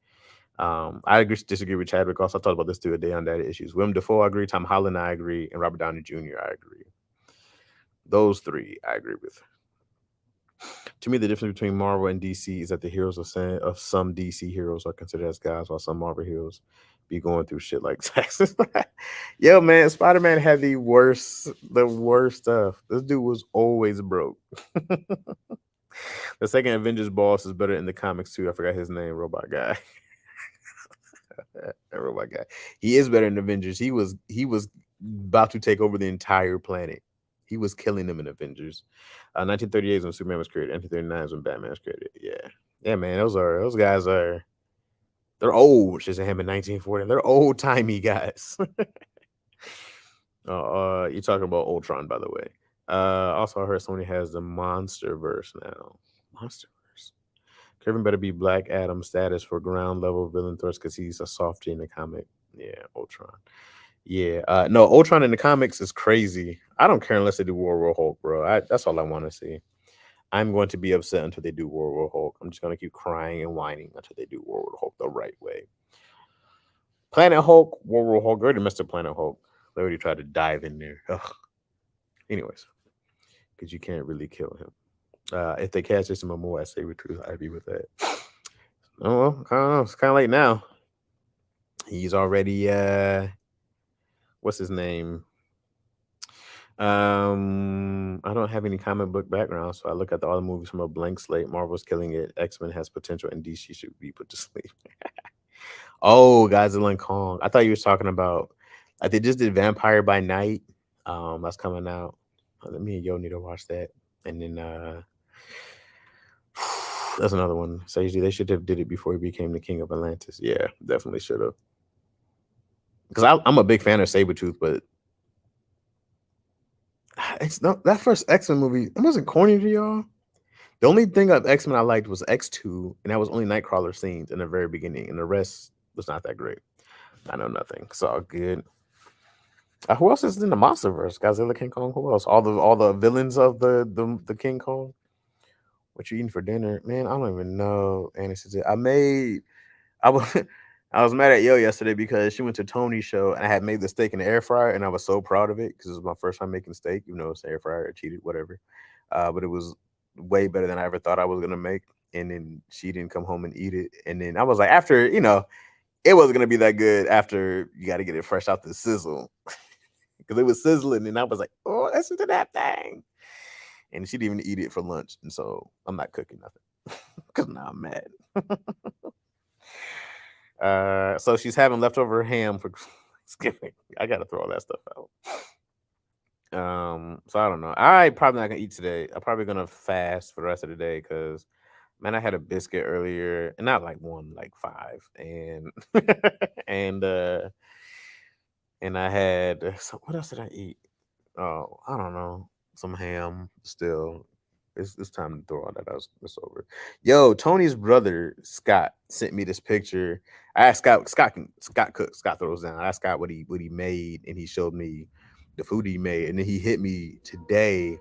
I disagree with Chadwick. Also, I talked about this too a day on Daddy Issues. Willem Dafoe, I agree. Tom Holland, I agree. And Robert Downey Jr., I agree. Those three, I agree with. To me, the difference between Marvel and DC is that the heroes of some DC heroes are considered as gods, while some Marvel heroes be going through shit like taxes. Yo, man, Spider-Man had the worst stuff. This dude was always broke. The second Avengers boss is better in the comics too. I forgot his name, Robot Guy. Robot Guy. He is better in Avengers. He was about to take over the entire planet. He was killing them in Avengers. 1938 is when Superman was created. 1939 is when Batman was created. Yeah, man. Those guys are. They're old. Shazam in 1940. They're old timey guys. You're talking about Ultron, by the way. Also, I heard Sony has the MonsterVerse now. MonsterVerse. Kevin better be Black Adam status for ground level villain threats because he's a softie in the comic. Yeah, Ultron. Yeah, no, Ultron in the comics is crazy. I don't care unless they do War Hulk, bro. That's all I want to see. I'm going to be upset until they do War Hulk. I'm just going to keep crying and whining until they do War Hulk the right way. Planet Hulk, War Hulk, already messed up Planet Hulk. They already tried to dive in there. Ugh. Anyways, because you can't really kill him. If they catch Jason Momoa, I say with truth, I'd be with that. Oh, well, I don't know. It's kind of late now. He's already what's his name? I don't have any comic book background, so I look at all the movies from a blank slate. Marvel's killing it. X-Men has potential, and DC should be put to sleep. Oh, Godzilla and Kong. I thought you were talking about like they just did Vampire by Night. That's coming out. Me and Yo need to watch that. And then that's another one. Sagely, they should have did it before he became the king of Atlantis. Yeah, definitely should have. Because I'm a big fan of Sabretooth, but it's not that first X-Men movie. It wasn't corny to y'all. The only thing of X-Men I liked was X2, and that was only Nightcrawler scenes in the very beginning, and the rest was not that great. I know nothing. It's all good. Who else is in the MonsterVerse? Godzilla, King Kong. Who else? All the villains of the King Kong. What you eating for dinner, man? I don't even know. And it's I was I was mad at Yo yesterday because she went to Tony's show and I had made the steak in the air fryer and I was so proud of it because it was my first time making steak, even though it's air fryer. I cheated, whatever. But it was way better than I ever thought I was gonna make. And then she didn't come home and eat it. And then I was like, after it wasn't gonna be that good after you got to get it fresh out the sizzle because it was sizzling. And I was like, oh, listen to that thing. And she didn't even eat it for lunch. And so I'm not cooking nothing because now I'm mad. So she's having leftover ham for Thanksgiving. I gotta throw all that stuff out. So I don't know. I probably not gonna eat today. I'm probably gonna fast for the rest of the day because man, I had a biscuit earlier, and not like one, like five, and and and I had what else did I eat? Oh, I don't know. Some ham still. It's time to throw all that out. It's over. Yo, Tony's brother Scott sent me this picture. I asked Scott cooks. Scott throws down. I asked Scott what he made, and he showed me the food he made. And then he hit me today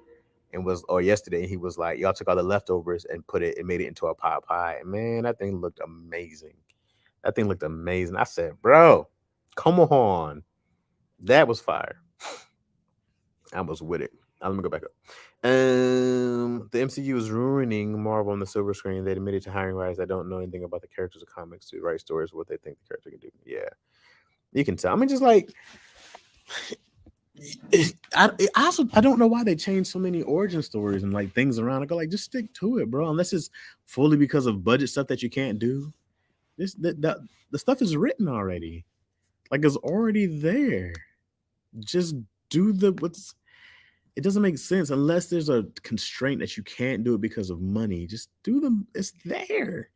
or yesterday, and he was like, y'all took all the leftovers and put it and made it into a pot pie. And man, that thing looked amazing. I said, bro, come on. That was fire. I was with it. Let me go back up. The MCU is ruining Marvel on the silver screen. They admitted to hiring writers that don't know anything about the characters of comics to write stories what they think the character can do. Yeah, you can tell. I mean, just like I don't know why they changed so many origin stories and like things around. I go like, just stick to it, bro. Unless it's fully because of budget stuff that you can't do. The stuff is written already. Like it's already there. Just do what's. It doesn't make sense unless there's a constraint that you can't do it because of money. Just do them. It's there.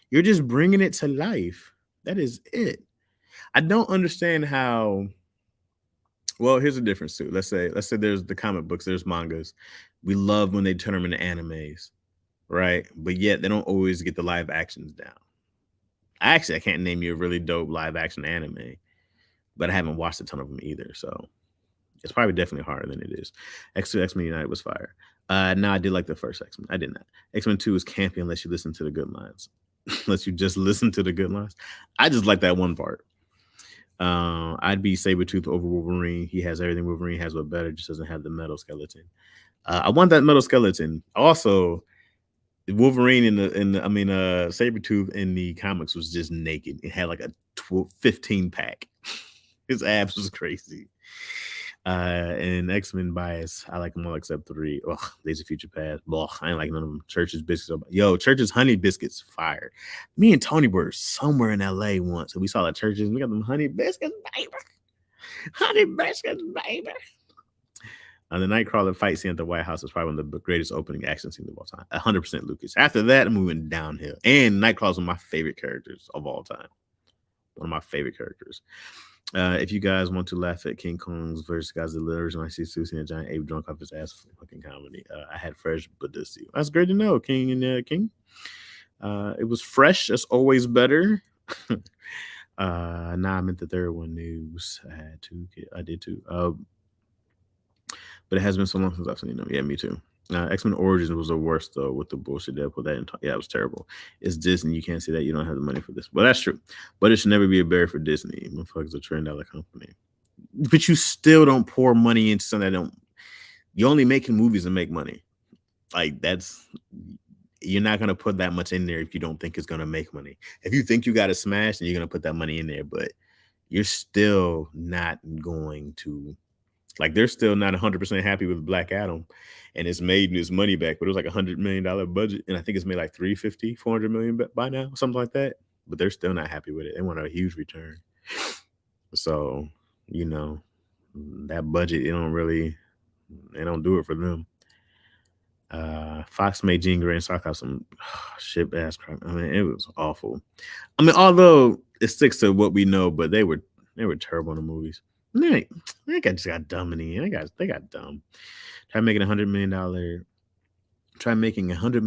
You're just bringing it to life. That is it. I don't understand how. Well, here's a difference too. Let's say there's the comic books, there's mangas. We love when they turn them into animes, right? But yet they don't always get the live actions down. I can't name you a really dope live action anime, but I haven't watched a ton of them either. So it's probably definitely harder than it is. X-Men United was fire. No, I did like the first X-Men. I did not. X-Men 2 is campy unless you listen to the good lines. Unless you just listen to the good lines. I just like that one part. I'd be Sabretooth over Wolverine. He has everything Wolverine has, but better. Just doesn't have the metal skeleton. I want that metal skeleton. Also, Wolverine Sabretooth in the comics was just naked. It had like a 15 pack. His abs was crazy. And X-Men bias, I like them all except 3. Oh, Days of Future Past. Blah, I ain't like none of them. Church's biscuits. Yo, Church's honey biscuits fire. Me and Tony were somewhere in LA once, and we saw the Church's. We got them honey biscuits, baby. Honey biscuits, baby. The Nightcrawler fight scene at the White House is probably one of the greatest opening action scenes of all time. 100% Lucas. After that, I'm moving downhill. And Nightcrawler's one of my favorite characters of all time. One of my favorite characters. If you guys want to laugh at King Kong's versus Godzilla original, I see Susie and a giant ape drunk off his ass for fucking comedy. I had fresh Badussi. That's great to know, King and King. It was fresh. That's always better. I meant the third one. News. I did too. But it has been so long since I've seen them. Yeah, me too. X-Men Origins was the worst though with the bullshit Deadpool. It was terrible. It's Disney. You can't say that. You don't have the money for this. Well, that's true. But it should never be a barrier for Disney. Motherfuckers a $1 trillion company. But you still don't pour money into something that don't. You're only making movies to make money. Like you're not gonna put that much in there if you don't think it's gonna make money. If you think you got to smash, then you're gonna put that money in there. But you're still not going to. Like they're still not 100% happy with Black Adam, and it's made his money back, but it was like $100 million budget, and I think it's made like 400 million by now, something like that. But they're still not happy with it. They want a huge return. So that budget, they don't do it for them. Fox made Jean Grey and Sock have some shit ass crap. I mean, it was awful. I mean, although it sticks to what we know, but they were terrible in the movies. They just got dumb in the end. They got dumb. Try making $100 million. Try making $100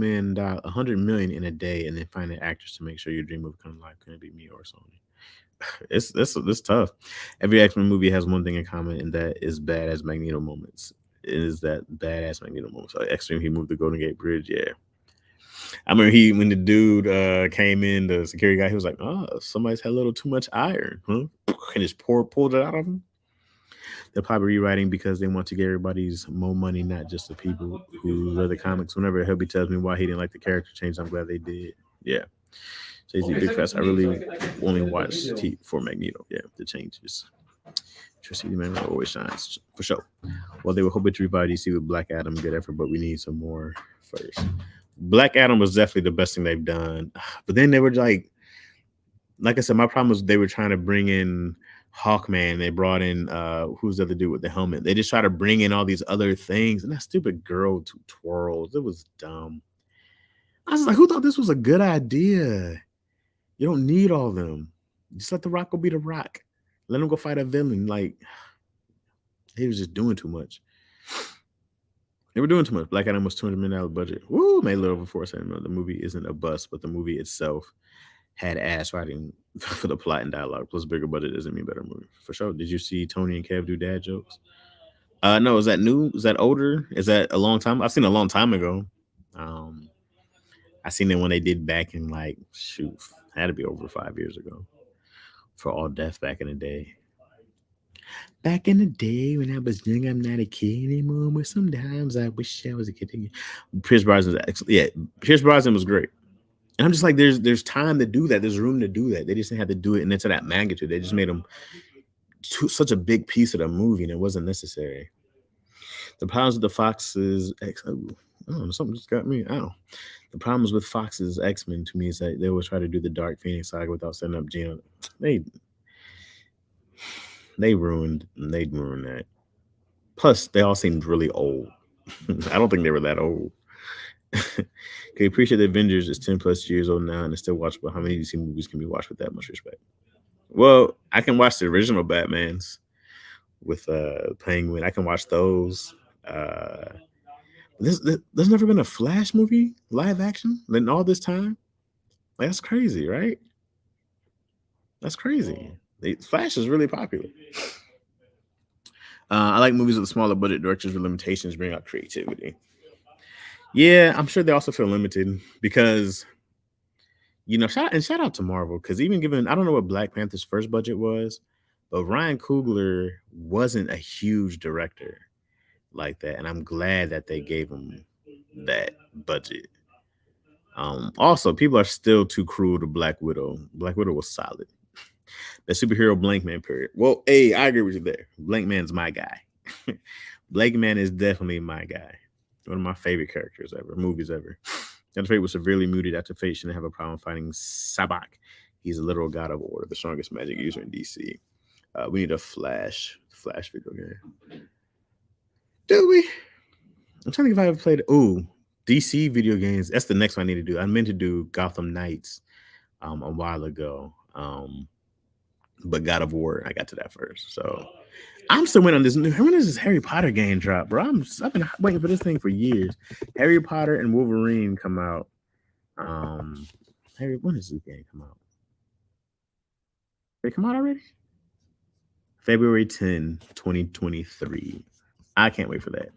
million in a day, and then find an actress to make sure your dream movie comes alive. Couldn't be me or Sony. it's tough. Every X-Men movie has one thing in common, and that is badass Magneto moments. It is that badass Magneto moments. So X-Men, he moved the Golden Gate Bridge. Yeah, I remember when the dude came in, the security guy, he was like, "Oh, somebody's had a little too much iron, huh?" And just pulled it out of him. They're probably rewriting because they want to get everybody's more money, not just the people who read the comics. Whenever Hubby tells me why he didn't like the character change, I'm glad they did. Yeah. Jay-Z Big Fast. I really only watched for Magneto. Yeah, the changes. Tracy Man always shines for sure. Well, they were hoping to revive DC with Black Adam. Good effort, but we need some more first. Black Adam was definitely the best thing they've done. But then they were like I said, my problem was they were trying to bring in Hawkman. They brought in who's the other dude with the helmet. They just try to bring in all these other things, and that stupid girl twirls. It was dumb. I was like, who thought this was a good idea? You don't need all of them. Just let the Rock go be the Rock. Let him go fight a villain. Like, he was just doing too much. They were doing too much. Black Adam was $200 million budget. Woo, made a little over $400 million. The movie isn't a bust, but the movie itself had ass writing for the plot and dialogue. Plus, bigger budget doesn't mean better movie. For sure. Did you see Tony and Kev do dad jokes? No, is that new? Is that older? Is that a long time? I've seen it a long time ago. I seen it when they did back in had to be over 5 years ago. For All Death back in the day. Back in the day when I was young, I'm not a kid anymore. But sometimes I wish I was a kid again. Pierce Brosnan was excellent. Yeah, Pierce Brosnan was great. And I'm just like, there's time to do that. There's room to do that. They just didn't have to do it, and it's to that magnitude. They just made him such a big piece of the movie, and it wasn't necessary. The problems with the Fox's something just got me. The problems with Fox's X-Men to me is that they always try to do the Dark Phoenix saga without setting up Gina. They ruined that. Plus, they all seemed really old. I don't think they were that old. Can you appreciate the Avengers is 10 plus years old now and it's still watchable? How many DC movies can be watched with that much respect? Well, I can watch the original Batmans with Penguin. I can watch those. There's never been a Flash movie live action in all this time. Like, that's crazy, right? That's crazy. Flash is really popular. I like movies with smaller budget directors with limitations bring out creativity. Yeah, I'm sure they also feel limited because, shout out to Marvel because even given, I don't know what Black Panther's first budget was, but Ryan Coogler wasn't a huge director like that, and I'm glad that they gave him that budget. Also, people are still too cruel to Black Widow. Black Widow was solid. The superhero Blank Man period. Well, hey, I agree with you there. Blank Man's my guy. Blank Man is definitely my guy. One of my favorite characters ever, movies ever. After Fate was severely muted. After Fate shouldn't have a problem fighting Sabak. He's a literal god of order, the strongest magic user in DC. We need a Flash video game. Do we? I'm trying to think if I ever played. DC video games. That's the next one I need to do. I meant to do Gotham Knights a while ago. But God of War, I got to that first. So I'm still waiting on this new. When does this Harry Potter game drop, bro? I've been waiting for this thing for years. Harry Potter and Wolverine come out. When does this game come out? They come out already? February 10, 2023. I can't wait for that.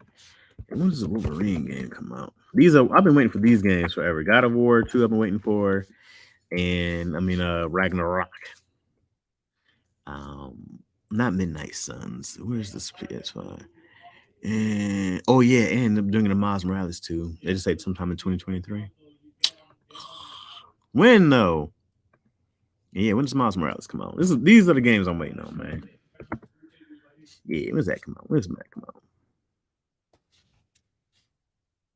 When does the Wolverine game come out? I've been waiting for these games forever. God of War 2 I've been waiting for. And Ragnarok. Not Midnight Suns. Where's this PS5? And and doing the Miles Morales too. They just say sometime in 2023. When though? Yeah, when does Miles Morales come out? These are the games I'm waiting on, man. Yeah, when's that come out? When's that come out?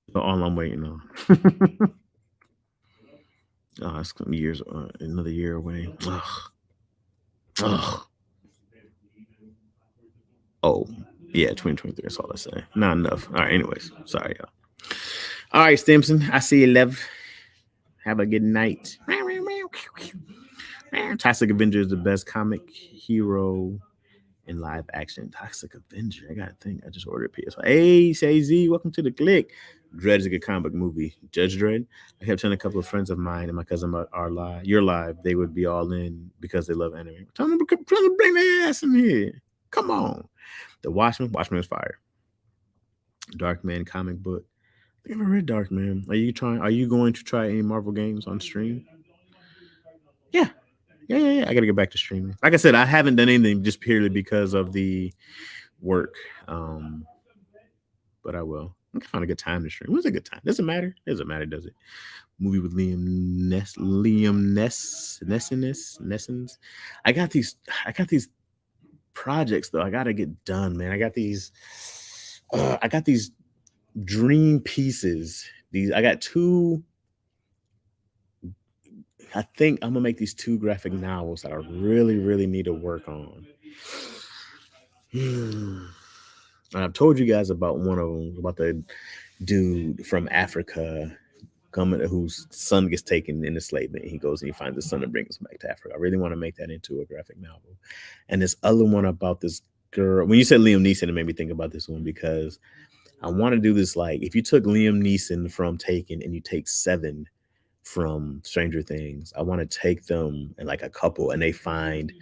That's all I'm waiting on. It's years, another year away. Ugh. Oh, yeah, 2023. That's all I say. Not enough. All right, anyways. Sorry, y'all. All right, Stimson. I see you, Lev. Have a good night. Toxic Avenger is the best comic hero in live action. Toxic Avenger. I gotta think. I just ordered PS5. Hey, say Z, welcome to the click. Dredd is a good comic book movie. Judge Dredd. I kept telling a couple of friends of mine and my cousin about your live. They would be all in because they love anime. Tell them to bring their ass in here. Come on. The Watchmen was fire. Darkman comic book. I never read Darkman. Are you going to try any Marvel games on stream? Yeah. I gotta get back to streaming. Like I said, I haven't done anything just purely because of the work. But I will. I can find a good time to stream. What's a good time? Doesn't matter. Doesn't matter, does it? Movie with Liam Nessens. I got these projects though. I gotta get done, man. I got these dream pieces. I got two. I think I'm gonna make these 2 graphic novels that I really, really need to work on. And I've told you guys about one of them, about the dude from Africa whose son gets taken into enslavement. He goes and he finds his son and brings him back to Africa. I really want to make that into a graphic novel. And this other one about this girl. When you said Liam Neeson, it made me think about this one because I want to do this like if you took Liam Neeson from Taken and you take Seven from Stranger Things, I want to take them and like a couple and they find.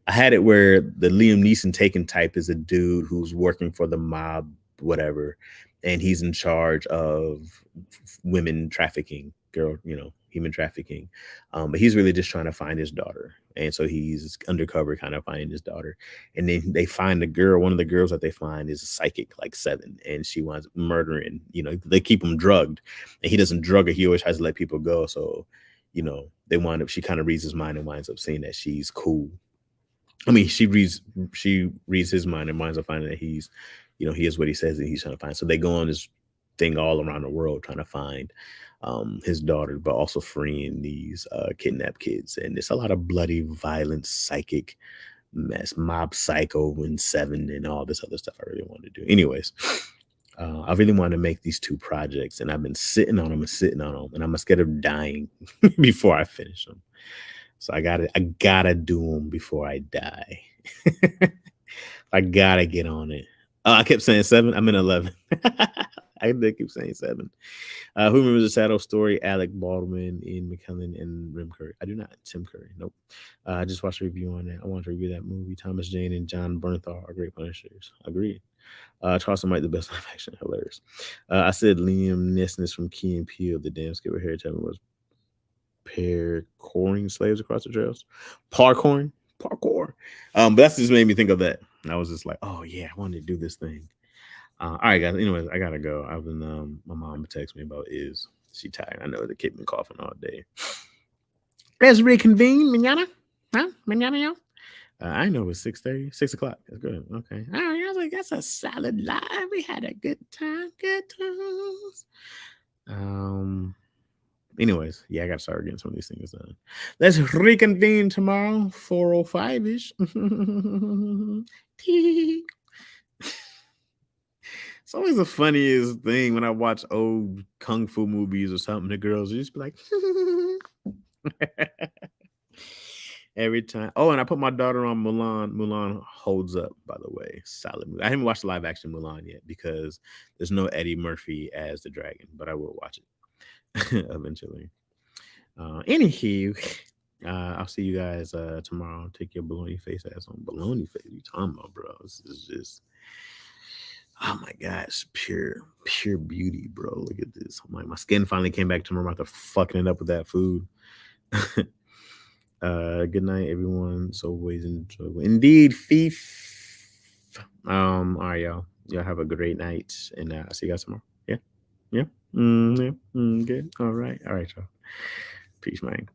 I had it where the Liam Neeson Taken type is a dude who's working for the mob, whatever, and he's in charge of women trafficking, human trafficking. But he's really just trying to find his daughter. And so he's undercover kind of finding his daughter. And then they find the girl, one of the girls that they find is a psychic, like Seven, and she winds up murdering, they keep him drugged and he doesn't drug her. He always tries to let people go. So, she kind of reads his mind and winds up saying that she's cool. I mean, she reads his mind and winds up finding that he's, he is what he says that he's trying to find. So they go on this thing all around the world trying to find his daughter, but also freeing these kidnapped kids. And it's a lot of bloody, violent, psychic mess, mob psycho and Seven and all this other stuff I really wanted to do. Anyways, I really want to make these 2 projects and I've been sitting on them and I'm scared of dying before I finish them. So I gotta do them before I die. I gotta get on it. I kept saying 7. I'm in 11. I did keep saying 7. Who remembers the Shadow story? Alec Baldwin, Ian McKellen, and Tim Curry. I do not. Tim Curry. Nope. I just watched a review on that. I want to review that movie. Thomas Jane and John Bernthal are great Punishers. Agreed. Charleston White, the best live action. Hilarious. I said Liam Neeson from Key and Peele. The damn skipper Harry Tubman was parkouring slaves across the trails. Parkour. But that's just made me think of that. And I was just like, oh yeah, I wanted to do this thing. All right, guys. Anyways, I gotta go. I've been my mom texted me about she tired. I know the kid been coughing all day. Let's reconvene, manana. Huh? Manana, yo. I know it's 6:30, 6 o'clock. That's good. Okay. All right. I was like, that's a solid live. We had a good time. Good times. Anyways, yeah, I gotta start getting some of these things done. Let's reconvene tomorrow, 4:05-ish. It's always the funniest thing when I watch old kung fu movies or something. The girls just be like, every time. Oh, and I put my daughter on Mulan. Mulan holds up, by the way. Solid movie. I haven't watched the live action Mulan yet because there's no Eddie Murphy as the dragon, but I will watch it eventually. Anywho, I'll see you guys tomorrow. Take your baloney face ass on. Baloney face? What you talking about, bro? This is just, oh my gosh, pure beauty, bro. Look at this. My skin finally came back to normal after fucking it up with that food. Good night, everyone. So always enjoyable. Indeed, Fief. All right, y'all. Y'all have a great night, and I'll see you guys tomorrow. Yeah. Good. All right, y'all. Peace, man.